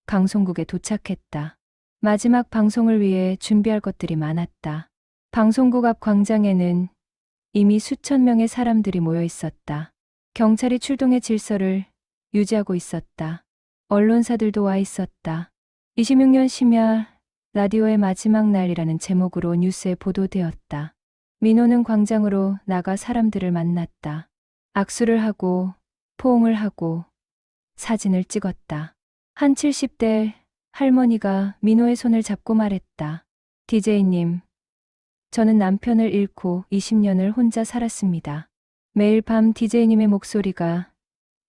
방송국에 도착했다. 마지막 방송을 위해 준비할 것들이 많았다. 방송국 앞 광장에는 이미 수천 명의 사람들이 모여 있었다. 경찰이 출동해 질서를 유지하고 있었다. 언론사들도 와 있었다. 26년 심야 라디오의 마지막 날이라는 제목으로 뉴스에 보도되었다. 민호는 광장으로 나가 사람들을 만났다. 악수를 하고 포옹을 하고 사진을 찍었다. 한 70대 할머니가 민호의 손을 잡고 말했다. DJ님, 저는 남편을 잃고 20년을 혼자 살았습니다. 매일 밤 DJ님의 목소리가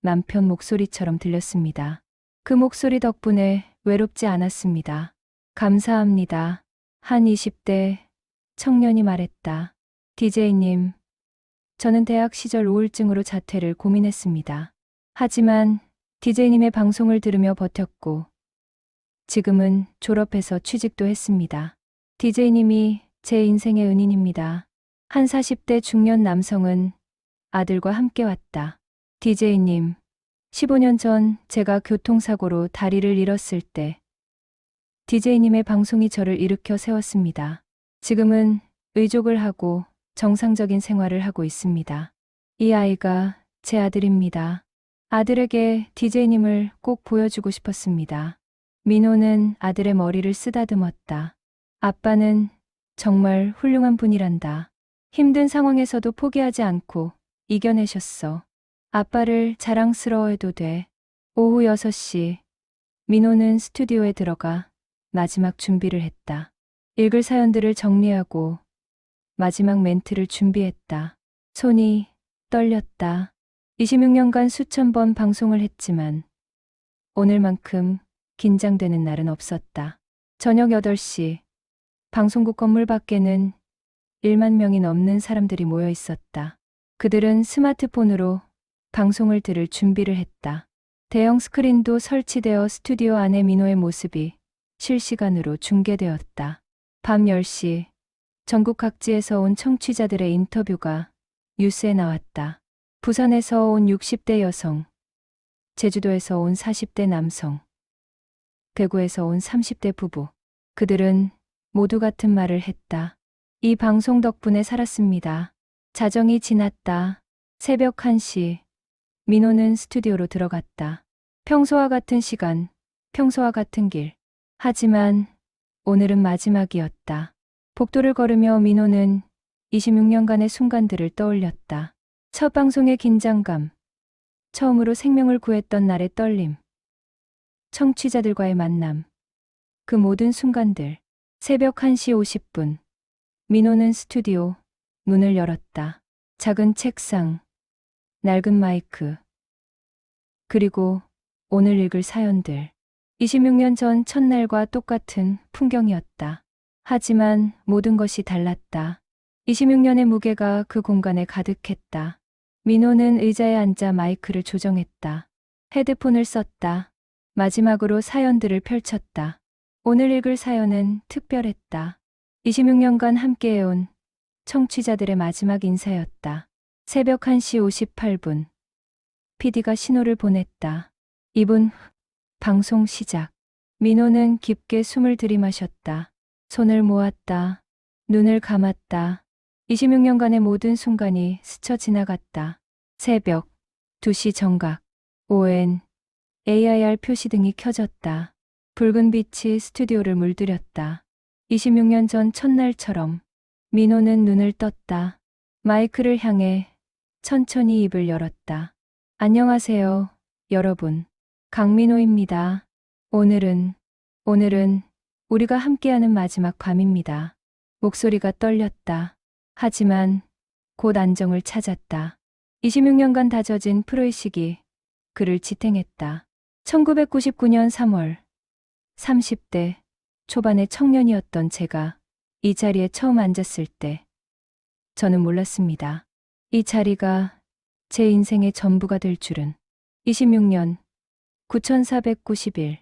남편 목소리처럼 들렸습니다. 그 목소리 덕분에 외롭지 않았습니다. 감사합니다. 한 20대 청년이 말했다. DJ님, 저는 대학 시절 우울증으로 자퇴를 고민했습니다. 하지만 DJ님의 방송을 들으며 버텼고 지금은 졸업해서 취직도 했습니다. DJ님이 제 인생의 은인입니다. 한 40대 중년 남성은 아들과 함께 왔다. DJ님, 15년 전 제가 교통사고로 다리를 잃었을 때 DJ님의 방송이 저를 일으켜 세웠습니다. 지금은 의족을 하고 정상적인 생활을 하고 있습니다. 이 아이가 제 아들입니다. 아들에게 DJ님을 꼭 보여주고 싶었습니다. 민호는 아들의 머리를 쓰다듬었다. 아빠는 정말 훌륭한 분이란다. 힘든 상황에서도 포기하지 않고 이겨내셨어. 아빠를 자랑스러워해도 돼. 오후 6시, 민호는 스튜디오에 들어가 마지막 준비를 했다. 읽을 사연들을 정리하고 마지막 멘트를 준비했다. 손이 떨렸다. 26년간 수천 번 방송을 했지만 오늘만큼 긴장되는 날은 없었다. 저녁 8시, 방송국 건물 밖에는 1만 명이 넘는 사람들이 모여 있었다. 그들은 스마트폰으로 방송을 들을 준비를 했다. 대형 스크린도 설치되어 스튜디오 안의 민호의 모습이 실시간으로 중계되었다. 밤 10시, 전국 각지에서 온 청취자들의 인터뷰가 뉴스에 나왔다. 부산에서 온 60대 여성, 제주도에서 온 40대 남성, 대구에서 온 30대 부부. 그들은 모두 같은 말을 했다. 이 방송 덕분에 살았습니다. 자정이 지났다. 새벽 1시, 민호는 스튜디오로 들어갔다. 평소와 같은 시간, 평소와 같은 길. 하지만 오늘은 마지막이었다. 복도를 걸으며 민호는 26년간의 순간들을 떠올렸다. 첫 방송의 긴장감, 처음으로 생명을 구했던 날의 떨림, 청취자들과의 만남, 그 모든 순간들. 새벽 1시 50분, 민호는 스튜디오 문을 열었다. 작은 책상, 낡은 마이크, 그리고 오늘 읽을 사연들. 26년 전 첫날과 똑같은 풍경이었다. 하지만 모든 것이 달랐다. 26년의 무게가 그 공간에 가득했다. 민호는 의자에 앉아 마이크를 조정했다. 헤드폰을 썼다. 마지막으로 사연들을 펼쳤다. 오늘 읽을 사연은 특별했다. 26년간 함께해온 청취자들의 마지막 인사였다. 새벽 1시 58분. PD가 신호를 보냈다. 2분 후, 방송 시작. 민호는 깊게 숨을 들이마셨다. 손을 모았다. 눈을 감았다. 26년간의 모든 순간이 스쳐 지나갔다. 새벽 2시 정각. ON AIR 표시등이 켜졌다. 붉은 빛이 스튜디오를 물들였다. 26년 전 첫날처럼 민호는 눈을 떴다. 마이크를 향해 천천히 입을 열었다. 안녕하세요, 여러분. 강민호입니다. 오늘은 우리가 함께하는 마지막 밤입니다. 목소리가 떨렸다. 하지만 곧 안정을 찾았다. 26년간 다져진 프로의식이 그를 지탱했다. 1999년 3월, 30대 초반의 청년이었던 제가 이 자리에 처음 앉았을 때 저는 몰랐습니다. 이 자리가 제 인생의 전부가 될 줄은. 26년 9490일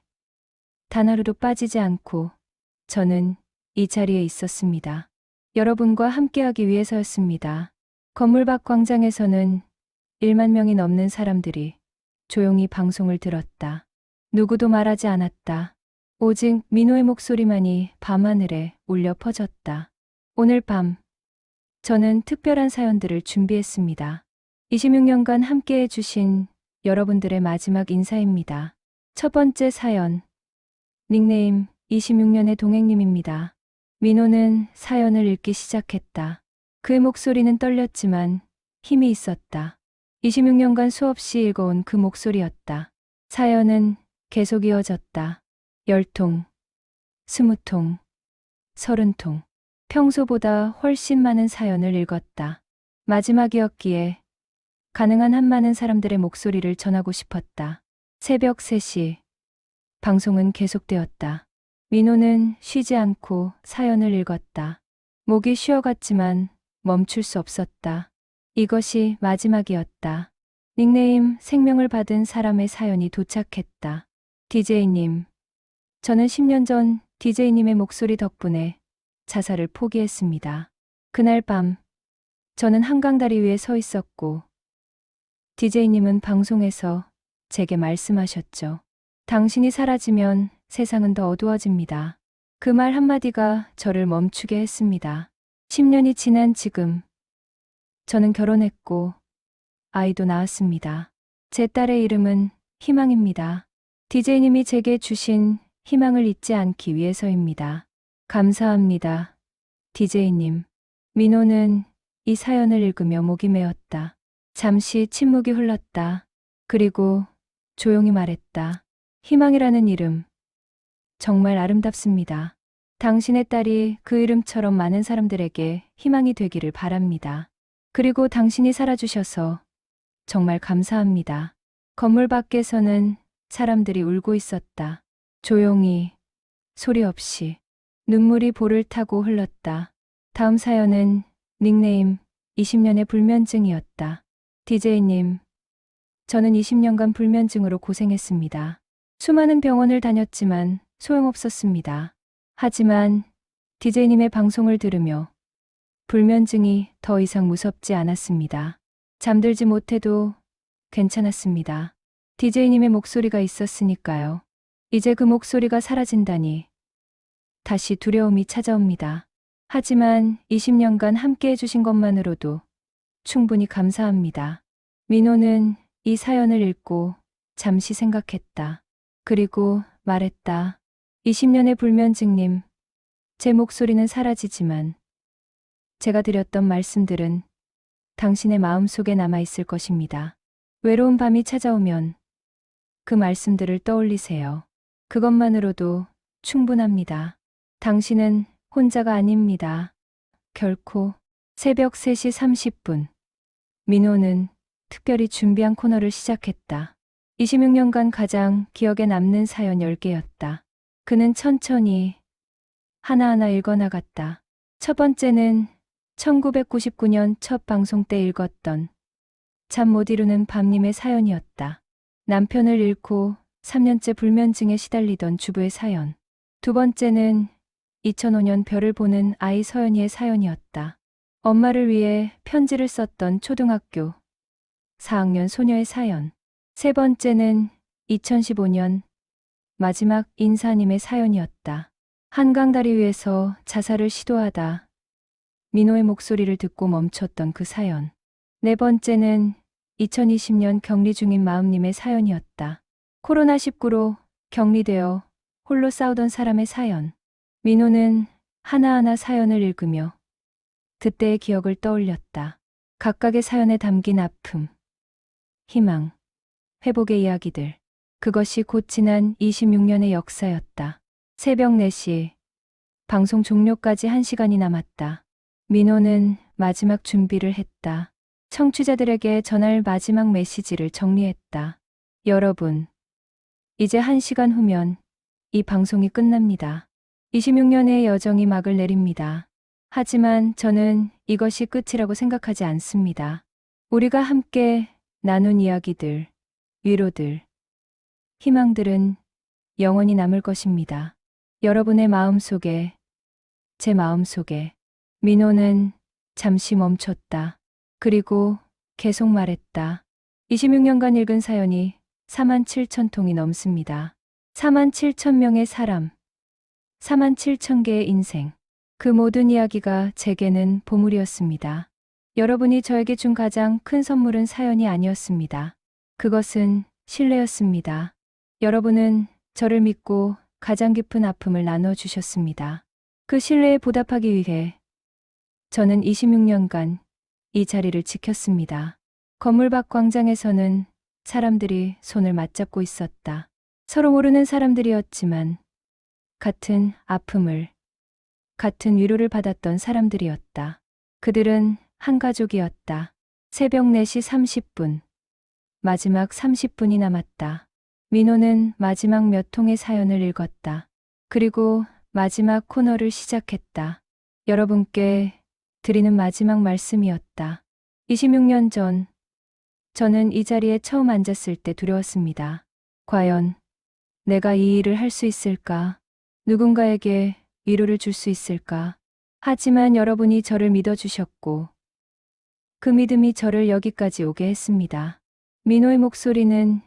단 하루도 빠지지 않고 저는 이 자리에 있었습니다. 여러분과 함께하기 위해서였습니다. 건물 밖 광장에서는 1만 명이 넘는 사람들이 조용히 방송을 들었다. 누구도 말하지 않았다. 오직 민호의 목소리만이 밤하늘에 울려 퍼졌다. 오늘 밤 저는 특별한 사연들을 준비했습니다. 26년간 함께해 주신 여러분들의 마지막 인사입니다. 첫 번째 사연. 닉네임 26년의 동행님입니다. 민호는 사연을 읽기 시작했다. 그의 목소리는 떨렸지만 힘이 있었다. 26년간 수없이 읽어온 그 목소리였다. 사연은 계속 이어졌다. 10통, 20통, 30통. 평소보다 훨씬 많은 사연을 읽었다. 마지막이었기에 가능한 한 많은 사람들의 목소리를 전하고 싶었다. 새벽 3시. 방송은 계속되었다. 민호는 쉬지 않고 사연을 읽었다. 목이 쉬어갔지만 멈출 수 없었다. 이것이 마지막이었다. 닉네임 생명을 받은 사람의 사연이 도착했다. DJ님. 저는 10년 전 DJ님의 목소리 덕분에 자살을 포기했습니다. 그날 밤 저는 한강다리 위에 서 있었고 DJ님은 방송에서 제게 말씀하셨죠. 당신이 사라지면 세상은 더 어두워집니다. 그 말 한마디가 저를 멈추게 했습니다. 10년이 지난 지금 저는 결혼했고 아이도 낳았습니다. 제 딸의 이름은 희망입니다. DJ님이 제게 주신 희망을 잊지 않기 위해서입니다. 감사합니다. DJ님. 민호는 이 사연을 읽으며 목이 메었다. 잠시 침묵이 흘렀다. 그리고 조용히 말했다. 희망이라는 이름, 정말 아름답습니다. 당신의 딸이 그 이름처럼 많은 사람들에게 희망이 되기를 바랍니다. 그리고 당신이 살아주셔서 정말 감사합니다. 건물 밖에서는 사람들이 울고 있었다. 조용히, 소리 없이, 눈물이 볼을 타고 흘렀다. 다음 사연은 닉네임 20년의 불면증이었다. DJ님, 저는 20년간 불면증으로 고생했습니다. 수많은 병원을 다녔지만 소용없었습니다. 하지만 DJ님의 방송을 들으며 불면증이 더 이상 무섭지 않았습니다. 잠들지 못해도 괜찮았습니다. DJ님의 목소리가 있었으니까요. 이제 그 목소리가 사라진다니 다시 두려움이 찾아옵니다. 하지만 20년간 함께 해주신 것만으로도 충분히 감사합니다. 민호는 이 사연을 읽고 잠시 생각했다. 그리고 말했다. 20년의 불면증님, 제 목소리는 사라지지만 제가 드렸던 말씀들은 당신의 마음속에 남아있을 것입니다. 외로운 밤이 찾아오면 그 말씀들을 떠올리세요. 그것만으로도 충분합니다. 당신은 혼자가 아닙니다. 결코. 새벽 3시 30분. 민호는 특별히 준비한 코너를 시작했다. 26년간 가장 기억에 남는 사연 10개였다. 그는 천천히 하나하나 읽어나갔다. 첫 번째는 1999년 첫 방송 때 읽었던 잠 못 이루는 밤님의 사연이었다. 남편을 잃고 3년째 불면증에 시달리던 주부의 사연. 두 번째는 2005년 별을 보는 아이 서연이의 사연이었다. 엄마를 위해 편지를 썼던 초등학교 4학년 소녀의 사연. 세 번째는 2015년 마지막 인사님의 사연이었다. 한강 다리 위에서 자살을 시도하다 민호의 목소리를 듣고 멈췄던 그 사연. 네 번째는 2020년 격리 중인 마음님의 사연이었다. 코로나19로 격리되어 홀로 싸우던 사람의 사연. 민호는 하나하나 사연을 읽으며 그때의 기억을 떠올렸다. 각각의 사연에 담긴 아픔, 희망, 회복의 이야기들. 그것이 곧 지난 26년의 역사였다. 새벽 4시, 방송 종료까지 1시간이 남았다. 민호는 마지막 준비를 했다. 청취자들에게 전할 마지막 메시지를 정리했다. 여러분, 이제 1시간 후면 이 방송이 끝납니다. 26년의 여정이 막을 내립니다. 하지만 저는 이것이 끝이라고 생각하지 않습니다. 우리가 함께 나눈 이야기들, 위로들, 희망들은 영원히 남을 것입니다. 여러분의 마음속에, 제 마음속에. 민호는 잠시 멈췄다. 그리고 계속 말했다. 26년간 읽은 사연이 47,000통이 넘습니다. 47,000명의 사람, 47,000개의 인생. 그 모든 이야기가 제게는 보물이었습니다. 여러분이 저에게 준 가장 큰 선물은 사연이 아니었습니다. 그것은 신뢰였습니다. 여러분은 저를 믿고 가장 깊은 아픔을 나눠주셨습니다. 그 신뢰에 보답하기 위해 저는 26년간 이 자리를 지켰습니다. 건물 밖 광장에서는 사람들이 손을 맞잡고 있었다. 서로 모르는 사람들이었지만 같은 아픔을, 같은 위로를 받았던 사람들이었다. 그들은 한 가족이었다. 새벽 4시 30분. 마지막 30분이 남았다. 민호는 마지막 몇 통의 사연을 읽었다. 그리고 마지막 코너를 시작했다. 여러분께 드리는 마지막 말씀이었다. 26년 전, 저는 이 자리에 처음 앉았을 때 두려웠습니다. 과연 내가 이 일을 할 수 있을까? 누군가에게 위로를 줄 수 있을까? 하지만 여러분이 저를 믿어주셨고, 그 믿음이 저를 여기까지 오게 했습니다. 민호의 목소리는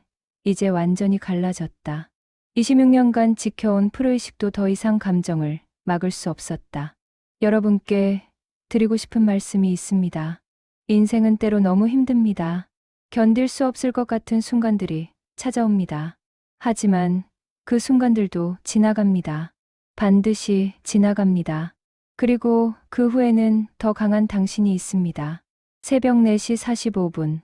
이제 완전히 갈라졌다. 26년간 지켜온 프로의식도 더 이상 감정을 막을 수 없었다. 여러분께 드리고 싶은 말씀이 있습니다. 인생은 때로 너무 힘듭니다. 견딜 수 없을 것 같은 순간들이 찾아옵니다. 하지만 그 순간들도 지나갑니다. 반드시 지나갑니다. 그리고 그 후에는 더 강한 당신이 있습니다. 새벽 4시 45분.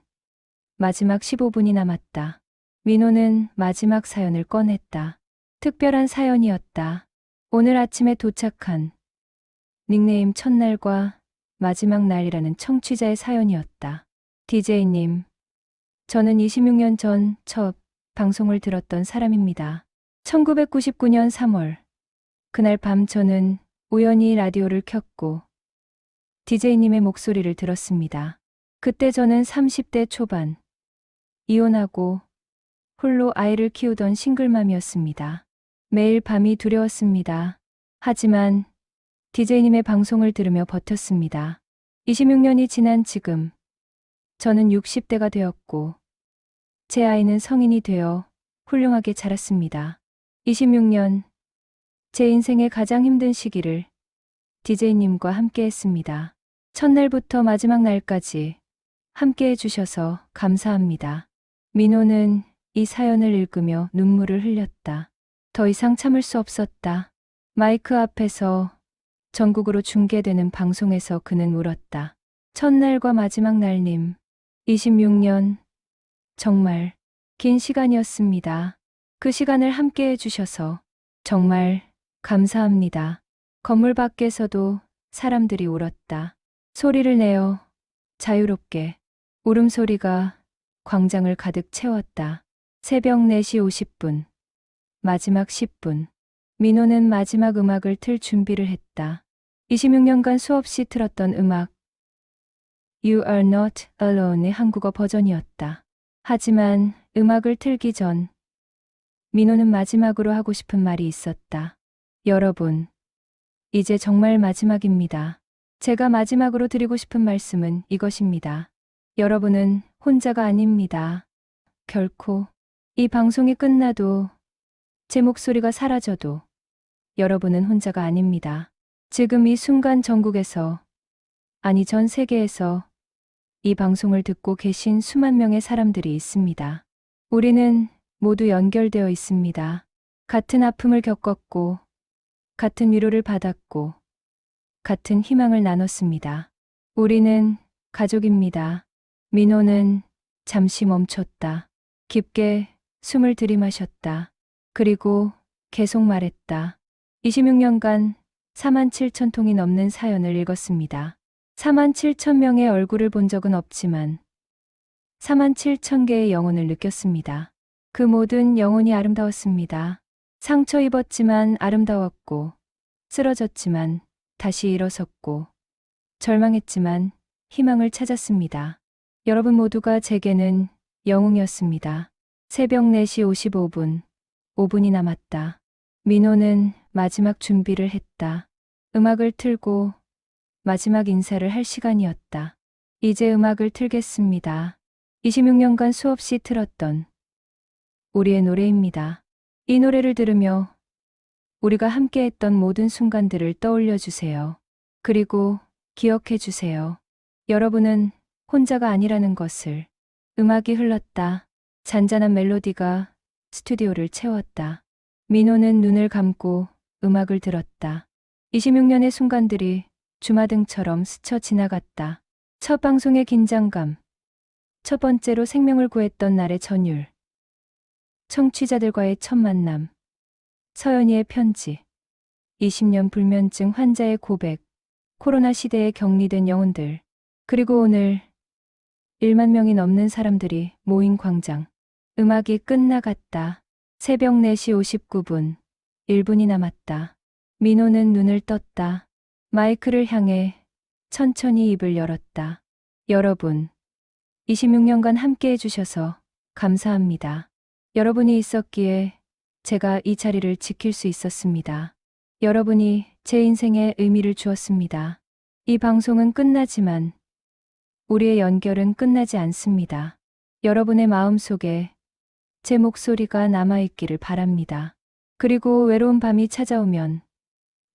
마지막 15분이 남았다. 민호는 마지막 사연을 꺼냈다. 특별한 사연이었다. 오늘 아침에 도착한 닉네임 첫날과 마지막 날이라는 청취자의 사연이었다. DJ님, 저는 26년 전 첫 방송을 들었던 사람입니다. 1999년 3월. 그날 밤 저는 우연히 라디오를 켰고 DJ님의 목소리를 들었습니다. 그때 저는 30대 초반, 이혼하고 홀로 아이를 키우던 싱글맘이었습니다. 매일 밤이 두려웠습니다. 하지만 DJ님의 방송을 들으며 버텼습니다. 26년이 지난 지금, 저는 60대가 되었고 제 아이는 성인이 되어 훌륭하게 자랐습니다. 26년, 제 인생의 가장 힘든 시기를 DJ님과 함께 했습니다. 첫날부터 마지막 날까지 함께 해주셔서 감사합니다. 민호는 이 사연을 읽으며 눈물을 흘렸다. 더 이상 참을 수 없었다. 마이크 앞에서 전국으로 중계되는 방송에서 그는 울었다. 첫날과 마지막 날님, 26년, 정말 긴 시간이었습니다. 그 시간을 함께 해주셔서 정말 감사합니다. 건물 밖에서도 사람들이 울었다. 소리를 내어 자유롭게 울음소리가 광장을 가득 채웠다. 새벽 4시 50분. 마지막 10분. 민호는 마지막 음악을 틀 준비를 했다. 26년간 수없이 틀었던 음악. You are not alone의 한국어 버전이었다. 하지만 음악을 틀기 전 민호는 마지막으로 하고 싶은 말이 있었다. 여러분, 이제 정말 마지막입니다. 제가 마지막으로 드리고 싶은 말씀은 이것입니다. 여러분은 혼자가 아닙니다. 결코. 이 방송이 끝나도 제 목소리가 사라져도 여러분은 혼자가 아닙니다. 지금 이 순간 전국에서, 아니 전 세계에서 이 방송을 듣고 계신 수만 명의 사람들이 있습니다. 우리는 모두 연결되어 있습니다. 같은 아픔을 겪었고, 같은 위로를 받았고, 같은 희망을 나눴습니다. 우리는 가족입니다. 민호는 잠시 멈췄다. 깊게 숨을 들이마셨다. 그리고 계속 말했다. 26년간 47,000통이 넘는 사연을 읽었습니다. 47,000명의 얼굴을 본 적은 없지만 47,000개의 영혼을 느꼈습니다. 그 모든 영혼이 아름다웠습니다. 상처 입었지만 아름다웠고, 쓰러졌지만 다시 일어섰고, 절망했지만 희망을 찾았습니다. 여러분 모두가 제게는 영웅이었습니다. 새벽 4시 55분, 5분이 남았다. 민호는 마지막 준비를 했다. 음악을 틀고 마지막 인사를 할 시간이었다. 이제 음악을 틀겠습니다. 26년간 수없이 틀었던 우리의 노래입니다. 이 노래를 들으며 우리가 함께했던 모든 순간들을 떠올려 주세요. 그리고 기억해 주세요. 여러분은 혼자가 아니라는 것을. 음악이 흘렀다. 잔잔한 멜로디가 스튜디오를 채웠다. 민호는 눈을 감고 음악을 들었다. 26년의 순간들이 주마등처럼 스쳐 지나갔다. 첫 방송의 긴장감. 첫 번째로 생명을 구했던 날의 전율. 청취자들과의 첫 만남. 서연이의 편지. 20년 불면증 환자의 고백. 코로나 시대에 격리된 영혼들. 그리고 오늘 1만 명이 넘는 사람들이 모인 광장. 음악이 끝나갔다. 새벽 4시 59분. 1분이 남았다. 민호는 눈을 떴다. 마이크를 향해 천천히 입을 열었다. 여러분, 26년간 함께 해주셔서 감사합니다. 여러분이 있었기에 제가 이 자리를 지킬 수 있었습니다. 여러분이 제 인생에 의미를 주었습니다. 이 방송은 끝나지만 우리의 연결은 끝나지 않습니다. 여러분의 마음속에 제 목소리가 남아있기를 바랍니다. 그리고 외로운 밤이 찾아오면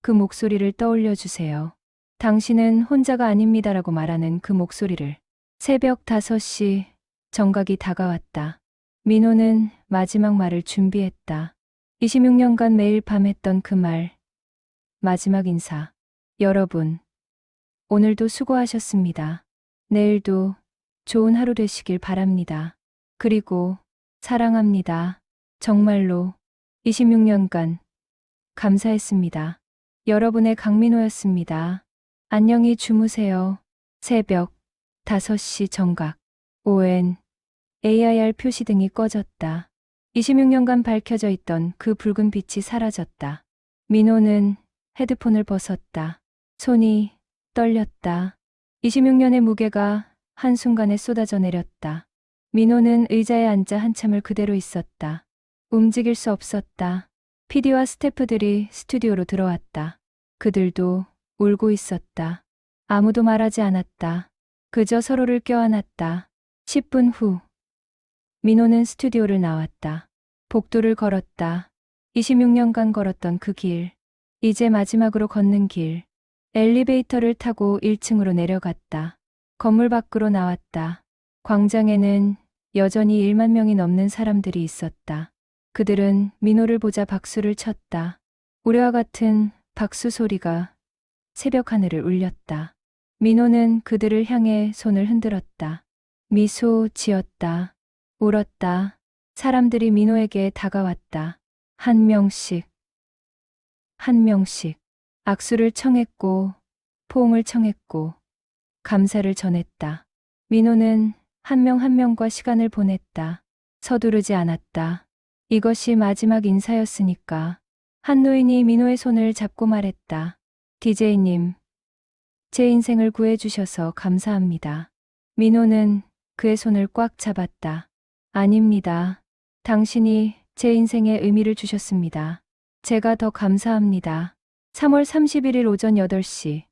그 목소리를 떠올려 주세요. 당신은 혼자가 아닙니다라고 말하는 그 목소리를. 새벽 5시 정각이 다가왔다. 민호는 마지막 말을 준비했다. 26년간 매일 밤 했던 그 말. 마지막 인사. 여러분, 오늘도 수고하셨습니다. 내일도 좋은 하루 되시길 바랍니다. 그리고 사랑합니다. 정말로 26년간 감사했습니다. 여러분의 강민호였습니다. 안녕히 주무세요. 새벽 5시 정각. ON AIR 표시등이 꺼졌다. 26년간 밝혀져 있던 그 붉은 빛이 사라졌다. 민호는 헤드폰을 벗었다. 손이 떨렸다. 26년의 무게가 한순간에 쏟아져 내렸다. 민호는 의자에 앉아 한참을 그대로 있었다. 움직일 수 없었다. PD와 스태프들이 스튜디오로 들어왔다. 그들도 울고 있었다. 아무도 말하지 않았다. 그저 서로를 껴안았다. 10분 후 민호는 스튜디오를 나왔다. 복도를 걸었다. 26년간 걸었던 그 길. 이제 마지막으로 걷는 길. 엘리베이터를 타고 1층으로 내려갔다. 건물 밖으로 나왔다. 광장에는 여전히 1만 명이 넘는 사람들이 있었다. 그들은 민호를 보자 박수를 쳤다. 우레와 같은 박수 소리가 새벽 하늘을 울렸다. 민호는 그들을 향해 손을 흔들었다. 미소 지었다. 울었다. 사람들이 민호에게 다가왔다. 한 명씩, 한 명씩 악수를 청했고, 포옹을 청했고, 감사를 전했다. 민호는 한 명 한 명과 시간을 보냈다. 서두르지 않았다. 이것이 마지막 인사였으니까. 한 노인이 민호의 손을 잡고 말했다. DJ님, 제 인생을 구해주셔서 감사합니다. 민호는 그의 손을 꽉 잡았다. 아닙니다. 당신이 제 인생에 의미를 주셨습니다. 제가 더 감사합니다. 3월 31일 오전 8시.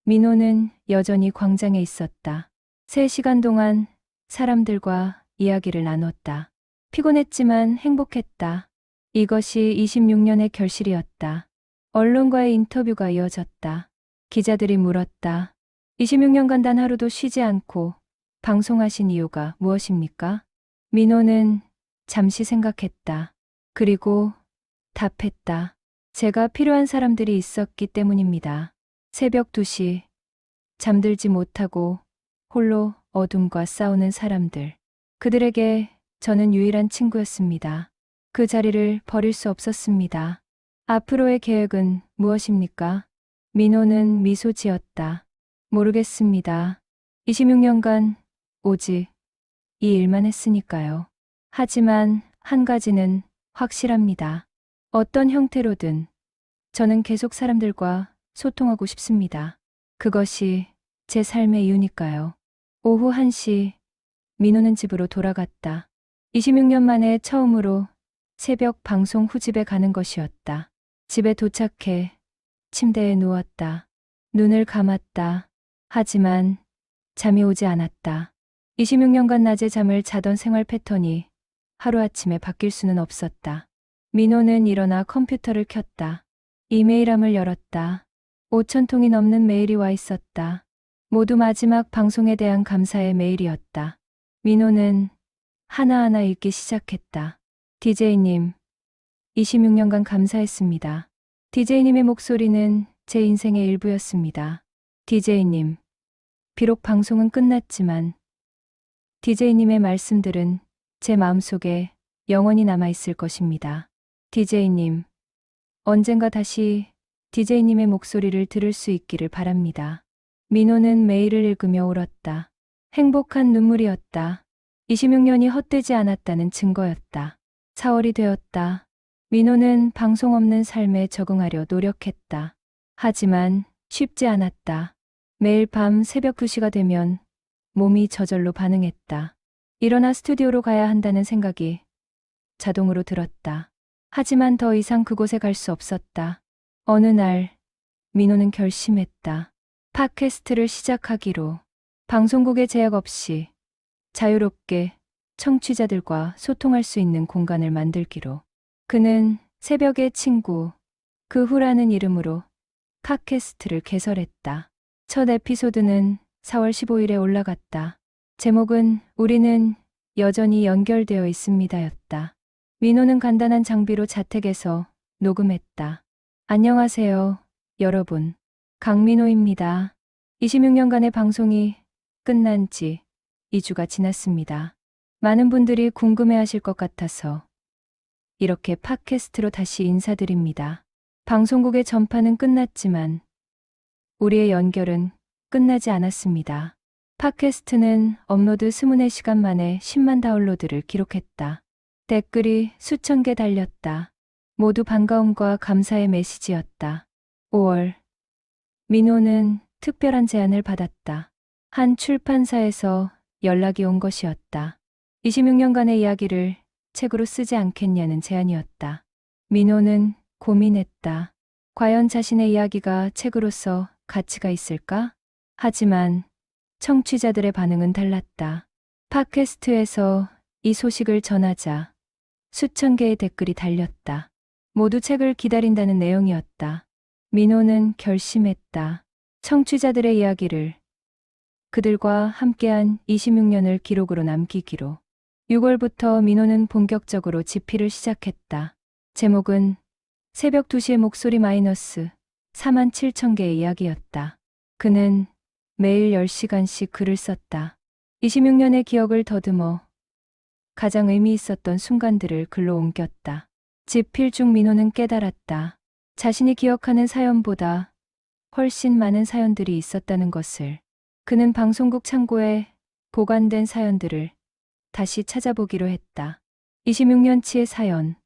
민호는 여전히 광장에 있었다. 3시간 동안 사람들과 이야기를 나눴다. 피곤했지만 행복했다. 이것이 26년의 결실이었다. 언론과의 인터뷰가 이어졌다. 기자들이 물었다. 26년간 단 하루도 쉬지 않고 방송하신 이유가 무엇입니까? 민호는 잠시 생각했다. 그리고 답했다. 제가 필요한 사람들이 있었기 때문입니다. 새벽 2시. 잠들지 못하고 홀로 어둠과 싸우는 사람들. 그들에게 저는 유일한 친구였습니다. 그 자리를 버릴 수 없었습니다. 앞으로의 계획은 무엇입니까? 민호는 미소 지었다. 모르겠습니다. 26년간 오직 이 일만 했으니까요. 하지만 한 가지는 확실합니다. 어떤 형태로든 저는 계속 사람들과 소통하고 싶습니다. 그것이 제 삶의 이유니까요. 오후 1시 민호는 집으로 돌아갔다. 26년 만에 처음으로 새벽 방송 후 집에 가는 것이었다. 집에 도착해 침대에 누웠다. 눈을 감았다. 하지만 잠이 오지 않았다. 26년간 낮에 잠을 자던 생활 패턴이 하루아침에 바뀔 수는 없었다. 민호는 일어나 컴퓨터를 켰다. 이메일함을 열었다. 5,000통이 넘는 메일이 와 있었다. 모두 마지막 방송에 대한 감사의 메일이었다. 민호는 하나하나 읽기 시작했다. DJ님, 26년간 감사했습니다. DJ님의 목소리는 제 인생의 일부였습니다. DJ님, 비록 방송은 끝났지만 DJ님의 말씀들은 제 마음속에 영원히 남아있을 것입니다. DJ님, 언젠가 다시 DJ님의 목소리를 들을 수 있기를 바랍니다. 민호는 메일을 읽으며 울었다. 행복한 눈물이었다. 26년이 헛되지 않았다는 증거였다. 4월이 되었다. 민호는 방송 없는 삶에 적응하려 노력했다. 하지만 쉽지 않았다. 매일 밤 새벽 2시가 되면 몸이 저절로 반응했다. 일어나 스튜디오로 가야 한다는 생각이 자동으로 들었다. 하지만 더 이상 그곳에 갈 수 없었다. 어느 날 민호는 결심했다. 팟캐스트를 시작하기로. 방송국의 제약 없이 자유롭게 청취자들과 소통할 수 있는 공간을 만들기로. 그는 새벽의 친구, 그 후라는 이름으로 팟캐스트를 개설했다. 첫 에피소드는 4월 15일에 올라갔다. 제목은 우리는 여전히 연결되어 있습니다였다. 민호는 간단한 장비로 자택에서 녹음했다. 안녕하세요, 여러분. 강민호입니다. 26년간의 방송이 끝난 지 2주가 지났습니다. 많은 분들이 궁금해하실 것 같아서 이렇게 팟캐스트로 다시 인사드립니다. 방송국의 전파는 끝났지만 우리의 연결은 끝나지 않았습니다. 팟캐스트는 업로드 24시간 만에 10만 다운로드를 기록했다. 댓글이 수천 개 달렸다. 모두 반가움과 감사의 메시지였다. 5월, 민호는 특별한 제안을 받았다. 한 출판사에서 연락이 온 것이었다. 26년간의 이야기를 책으로 쓰지 않겠냐는 제안이었다. 민호는 고민했다. 과연 자신의 이야기가 책으로서 가치가 있을까? 하지만 청취자들의 반응은 달랐다. 팟캐스트에서 이 소식을 전하자 수천 개의 댓글이 달렸다. 모두 책을 기다린다는 내용이었다. 민호는 결심했다. 청취자들의 이야기를 그들과 함께한 26년을 기록으로 남기기로. 6월부터 민호는 본격적으로 집필을 시작했다. 제목은 새벽 2시의 목소리 마이너스 4만 7천 개의 이야기였다. 그는 매일 10시간씩 글을 썼다. 26년의 기억을 더듬어 가장 의미 있었던 순간들을 글로 옮겼다. 집필 중 민호는 깨달았다. 자신이 기억하는 사연보다 훨씬 많은 사연들이 있었다는 것을. 그는 방송국 창고에 보관된 사연들을 다시 찾아보기로 했다. 26년치의 사연,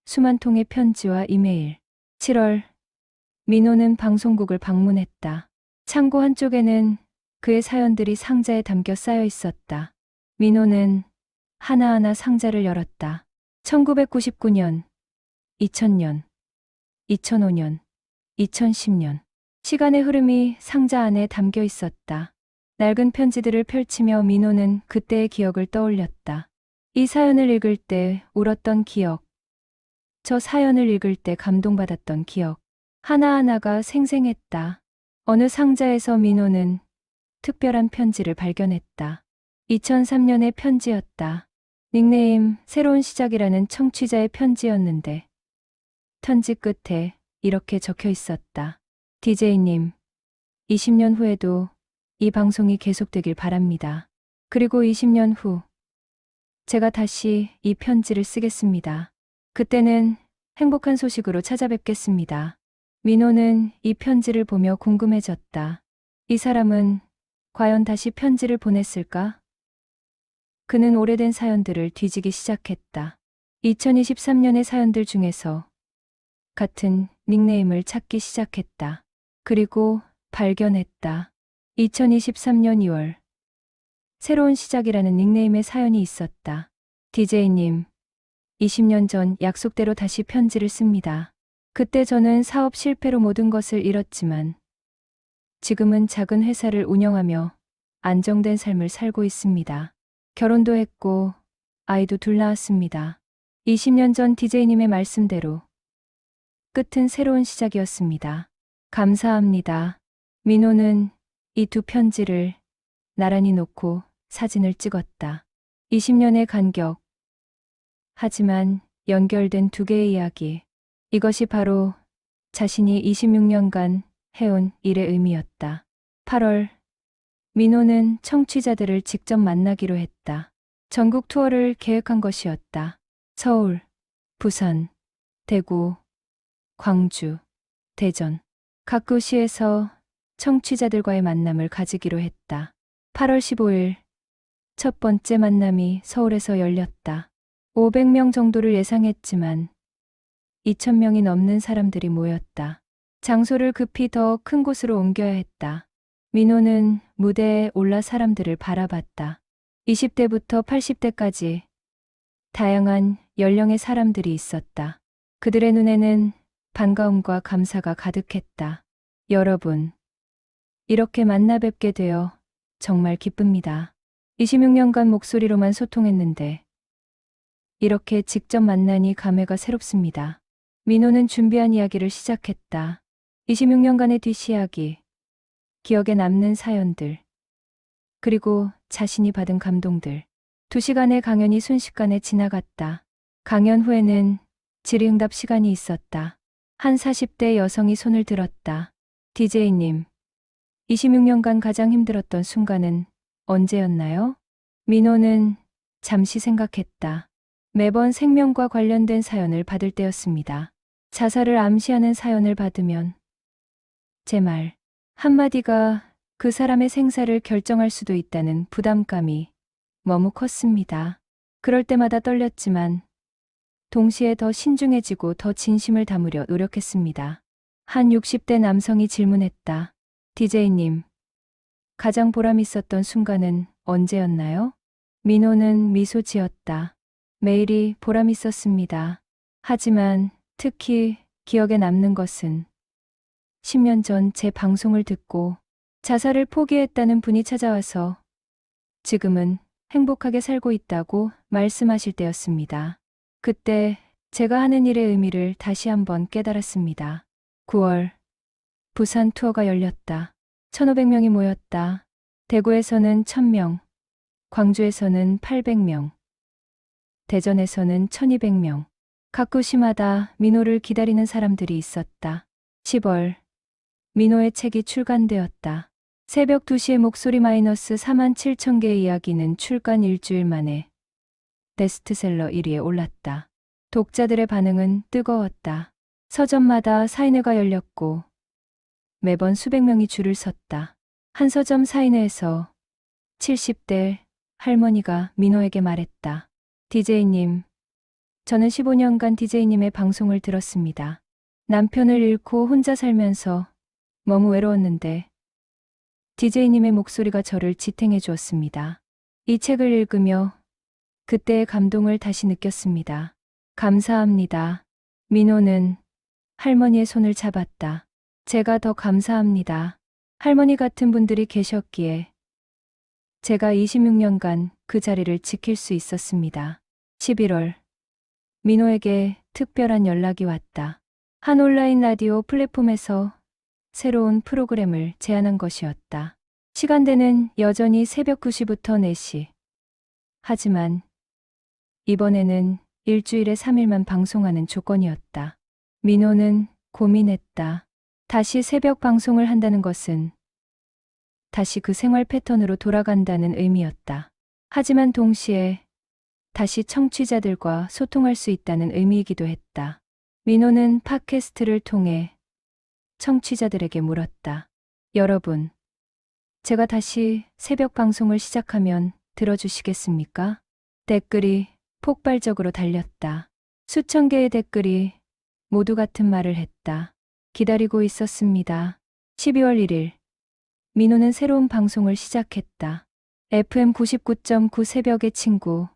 수만 통의 편지와 이메일. 7월, 민호는 방송국을 방문했다. 창고 한쪽에는 그의 사연들이 상자에 담겨 쌓여 있었다. 민호는 하나하나 상자를 열었다. 1999년, 2000년, 2005년, 2010년. 시간의 흐름이 상자 안에 담겨 있었다. 낡은 편지들을 펼치며 민호는 그때의 기억을 떠올렸다. 이 사연을 읽을 때 울었던 기억. 저 사연을 읽을 때 감동받았던 기억. 하나하나가 생생했다. 어느 상자에서 민호는 특별한 편지를 발견했다. 2003년의 편지였다. 닉네임 새로운 시작이라는 청취자의 편지였는데 편지 끝에 이렇게 적혀 있었다. DJ님, 20년 후에도 이 방송이 계속되길 바랍니다. 그리고 20년 후 제가 다시 이 편지를 쓰겠습니다. 그때는 행복한 소식으로 찾아뵙겠습니다. 민호는 이 편지를 보며 궁금해졌다. 이 사람은 과연 다시 편지를 보냈을까? 그는 오래된 사연들을 뒤지기 시작했다. 2023년의 사연들 중에서 같은 닉네임을 찾기 시작했다. 그리고 발견했다. 2023년 2월. 새로운 시작이라는 닉네임의 사연이 있었다. DJ님, 20년 전 약속대로 다시 편지를 씁니다. 그때 저는 사업 실패로 모든 것을 잃었지만 지금은 작은 회사를 운영하며 안정된 삶을 살고 있습니다. 결혼도 했고 아이도 둘 낳았습니다. 20년 전 DJ님의 말씀대로 끝은 새로운 시작이었습니다. 감사합니다. 민호는 이 두 편지를 나란히 놓고 사진을 찍었다. 20년의 간격. 하지만 연결된 두 개의 이야기. 이것이 바로 자신이 26년간 해온 일의 의미였다. 8월, 민호는 청취자들을 직접 만나기로 했다. 전국 투어를 계획한 것이었다. 서울, 부산, 대구, 광주, 대전. 각 도시에서 청취자들과의 만남을 가지기로 했다. 8월 15일, 첫 번째 만남이 서울에서 열렸다. 500명 정도를 예상했지만 2,000명이 넘는 사람들이 모였다. 장소를 급히 더 큰 곳으로 옮겨야 했다. 민호는 무대에 올라 사람들을 바라봤다. 20대부터 80대까지 다양한 연령의 사람들이 있었다. 그들의 눈에는 반가움과 감사가 가득했다. 여러분, 이렇게 만나 뵙게 되어 정말 기쁩니다. 26년간 목소리로만 소통했는데 이렇게 직접 만나니 감회가 새롭습니다. 민호는 준비한 이야기를 시작했다. 26년간의 뒷이야기, 기억에 남는 사연들, 그리고 자신이 받은 감동들. 2시간의 강연이 순식간에 지나갔다. 강연 후에는 질의응답 시간이 있었다. 한 40대 여성이 손을 들었다. DJ님, 26년간 가장 힘들었던 순간은 언제였나요? 민호는 잠시 생각했다. 매번 생명과 관련된 사연을 받을 때였습니다. 자살을 암시하는 사연을 받으면 제 말 한마디가 그 사람의 생사를 결정할 수도 있다는 부담감이 너무 컸습니다. 그럴 때마다 떨렸지만 동시에 더 신중해지고 더 진심을 담으려 노력했습니다. 한 60대 남성이 질문했다. DJ님, 가장 보람 있었던 순간은 언제였나요? 민호는 미소 지었다. 매일이 보람 있었습니다. 하지만 특히 기억에 남는 것은 10년 전 제 방송을 듣고 자살을 포기했다는 분이 찾아와서 지금은 행복하게 살고 있다고 말씀하실 때였습니다. 그때 제가 하는 일의 의미를 다시 한번 깨달았습니다. 9월, 부산 투어가 열렸다. 1,500명이 모였다. 대구에서는 1,000명, 광주에서는 800명, 대전에서는 1,200명. 각 도시마다 민호를 기다리는 사람들이 있었다. 10월, 민호의 책이 출간되었다. 새벽 2시에 목소리 마이너스 47,000개의 이야기는 출간 일주일 만에 베스트셀러 1위에 올랐다. 독자들의 반응은 뜨거웠다. 서점마다 사인회가 열렸고 매번 수백 명이 줄을 섰다. 한 서점 사인회에서 70대 할머니가 민호에게 말했다. DJ님, 저는 15년간 DJ님의 방송을 들었습니다. 남편을 잃고 혼자 살면서 너무 외로웠는데 DJ님의 목소리가 저를 지탱해 주었습니다. 이 책을 읽으며 그때의 감동을 다시 느꼈습니다. 감사합니다. 민호는 할머니의 손을 잡았다. 제가 더 감사합니다. 할머니 같은 분들이 계셨기에 제가 26년간 그 자리를 지킬 수 있었습니다. 11월, 민호에게 특별한 연락이 왔다. 한 온라인 라디오 플랫폼에서 새로운 프로그램을 제안한 것이었다. 시간대는 여전히 새벽 9시부터 4시. 하지만 이번에는 일주일에 3일만 방송하는 조건이었다. 민호는 고민했다. 다시 새벽 방송을 한다는 것은 다시 그 생활 패턴으로 돌아간다는 의미였다. 하지만 동시에 다시 청취자들과 소통할 수 있다는 의미이기도 했다. 민호는 팟캐스트를 통해 청취자들에게 물었다. 여러분, 제가 다시 새벽 방송을 시작하면 들어주시겠습니까? 댓글이 폭발적으로 달렸다. 수천 개의 댓글이 모두 같은 말을 했다. 기다리고 있었습니다. 12월 1일, 민호는 새로운 방송을 시작했다. FM 99.9 새벽의 친구.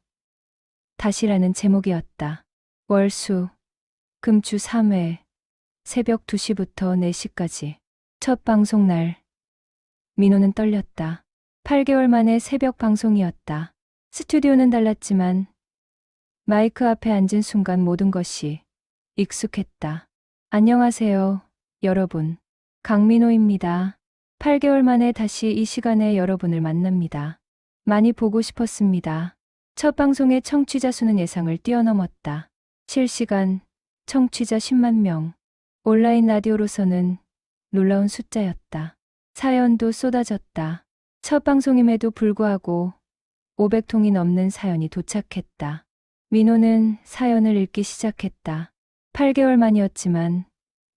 다시라는 제목이었다. 월수, 금주 3회, 새벽 2시부터 4시까지. 첫 방송 날, 민호는 떨렸다. 8개월 만에 새벽 방송이었다. 스튜디오는 달랐지만 마이크 앞에 앉은 순간 모든 것이 익숙했다. 안녕하세요, 여러분. 강민호입니다. 8개월 만에 다시 이 시간에 여러분을 만납니다. 많이 보고 싶었습니다. 첫 방송의 청취자 수는 예상을 뛰어넘었다. 실시간 청취자 10만 명. 온라인 라디오로서는 놀라운 숫자였다. 사연도 쏟아졌다. 첫 방송임에도 불구하고 500통이 넘는 사연이 도착했다. 민호는 사연을 읽기 시작했다. 8개월 만이었지만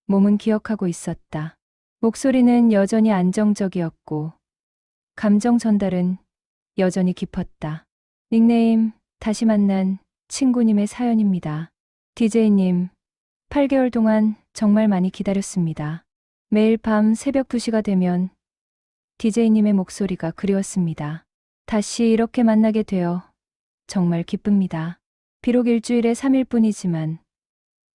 몸은 기억하고 있었다. 목소리는 여전히 안정적이었고 감정 전달은 여전히 깊었다. 닉네임 다시 만난 친구님의 사연입니다. DJ님, 8개월 동안 정말 많이 기다렸습니다. 매일 밤 새벽 2시가 되면 DJ님의 목소리가 그리웠습니다. 다시 이렇게 만나게 되어 정말 기쁩니다. 비록 일주일에 3일 뿐이지만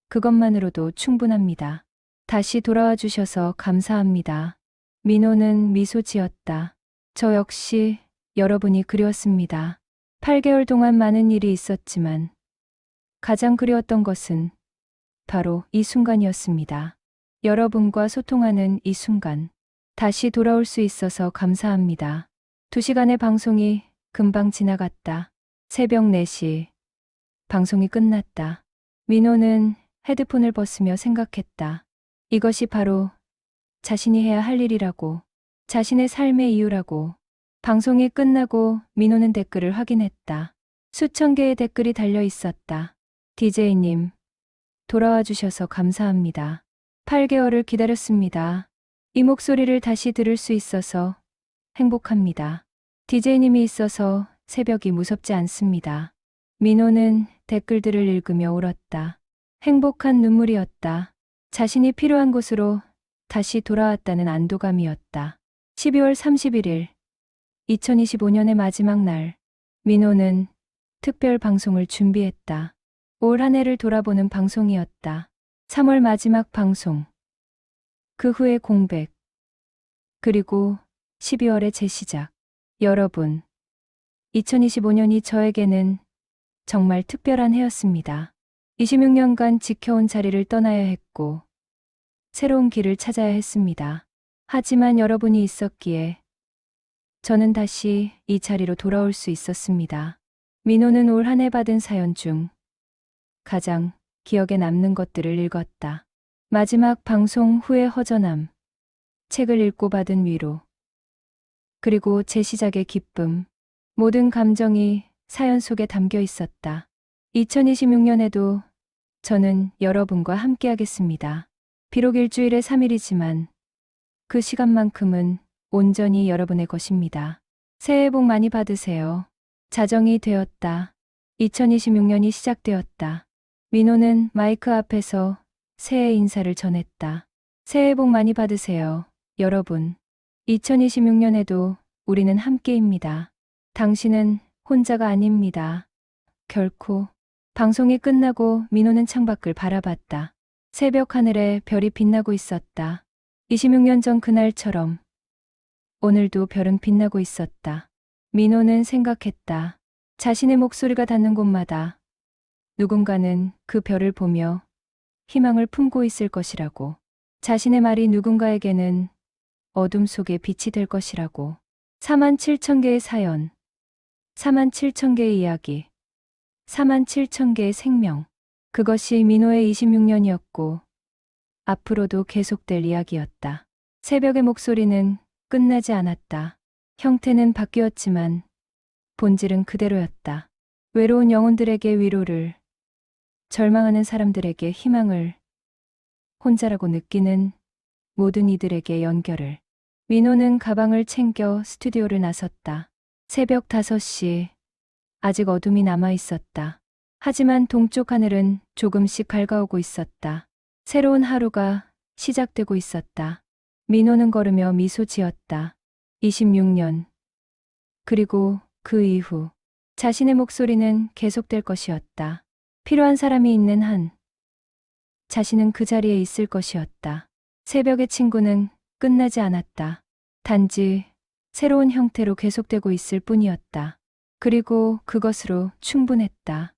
그것만으로도 충분합니다. 다시 돌아와 주셔서 감사합니다. 민호는 미소 지었다. 저 역시 여러분이 그리웠습니다. 8개월 동안 많은 일이 있었지만 가장 그리웠던 것은 바로 이 순간이었습니다. 여러분과 소통하는 이 순간. 다시 돌아올 수 있어서 감사합니다. 2시간의 방송이 금방 지나갔다. 새벽 4시. 방송이 끝났다. 민호는 헤드폰을 벗으며 생각했다. 이것이 바로 자신이 해야 할 일이라고, 자신의 삶의 이유라고. 방송이 끝나고 민호는 댓글을 확인했다. 수천 개의 댓글이 달려 있었다. DJ님, 돌아와 주셔서 감사합니다. 8개월을 기다렸습니다. 이 목소리를 다시 들을 수 있어서 행복합니다. DJ님이 있어서 새벽이 무섭지 않습니다. 민호는 댓글들을 읽으며 울었다. 행복한 눈물이었다. 자신이 필요한 곳으로 다시 돌아왔다는 안도감이었다. 12월 31일, 2025년의 마지막 날, 민호는 특별 방송을 준비했다. 올 한 해를 돌아보는 방송이었다. 3월 마지막 방송. 그 후의 공백. 그리고 12월의 재시작. 여러분, 2025년이 저에게는 정말 특별한 해였습니다. 26년간 지켜온 자리를 떠나야 했고, 새로운 길을 찾아야 했습니다. 하지만 여러분이 있었기에 저는 다시 이 자리로 돌아올 수 있었습니다. 민호는 올 한 해 받은 사연 중 가장 기억에 남는 것들을 읽었다. 마지막 방송 후의 허전함, 책을 읽고 받은 위로, 그리고 재시작의 기쁨, 모든 감정이 사연 속에 담겨 있었다. 2026년에도 저는 여러분과 함께하겠습니다. 비록 일주일에 3일이지만 그 시간만큼은 온전히 여러분의 것입니다. 새해 복 많이 받으세요. 자정이 되었다. 2026년이 시작되었다. 민호는 마이크 앞에서 새해 인사를 전했다. 새해 복 많이 받으세요, 여러분. 2026년에도 우리는 함께입니다. 당신은 혼자가 아닙니다. 결코. 방송이 끝나고 민호는 창밖을 바라봤다. 새벽 하늘에 별이 빛나고 있었다. 26년 전 그날처럼 오늘도 별은 빛나고 있었다. 민호는 생각했다. 자신의 목소리가 닿는 곳마다 누군가는 그 별을 보며 희망을 품고 있을 것이라고. 자신의 말이 누군가에게는 어둠 속에 빛이 될 것이라고. 4만 7천 개의 사연, 4만 7천 개의 이야기, 4만 7천 개의 생명. 그것이 민호의 26년이었고 앞으로도 계속될 이야기였다. 새벽의 목소리는 끝나지 않았다. 형태는 바뀌었지만 본질은 그대로였다. 외로운 영혼들에게 위로를, 절망하는 사람들에게 희망을, 혼자라고 느끼는 모든 이들에게 연결을. 민호는 가방을 챙겨 스튜디오를 나섰다. 새벽 5시, 아직 어둠이 남아 있었다. 하지만 동쪽 하늘은 조금씩 밝아오고 있었다. 새로운 하루가 시작되고 있었다. 민호는 걸으며 미소 지었다. 26년. 그리고 그 이후 자신의 목소리는 계속될 것이었다. 필요한 사람이 있는 한 자신은 그 자리에 있을 것이었다. 새벽의 친구는 끝나지 않았다. 단지 새로운 형태로 계속되고 있을 뿐이었다. 그리고 그것으로 충분했다.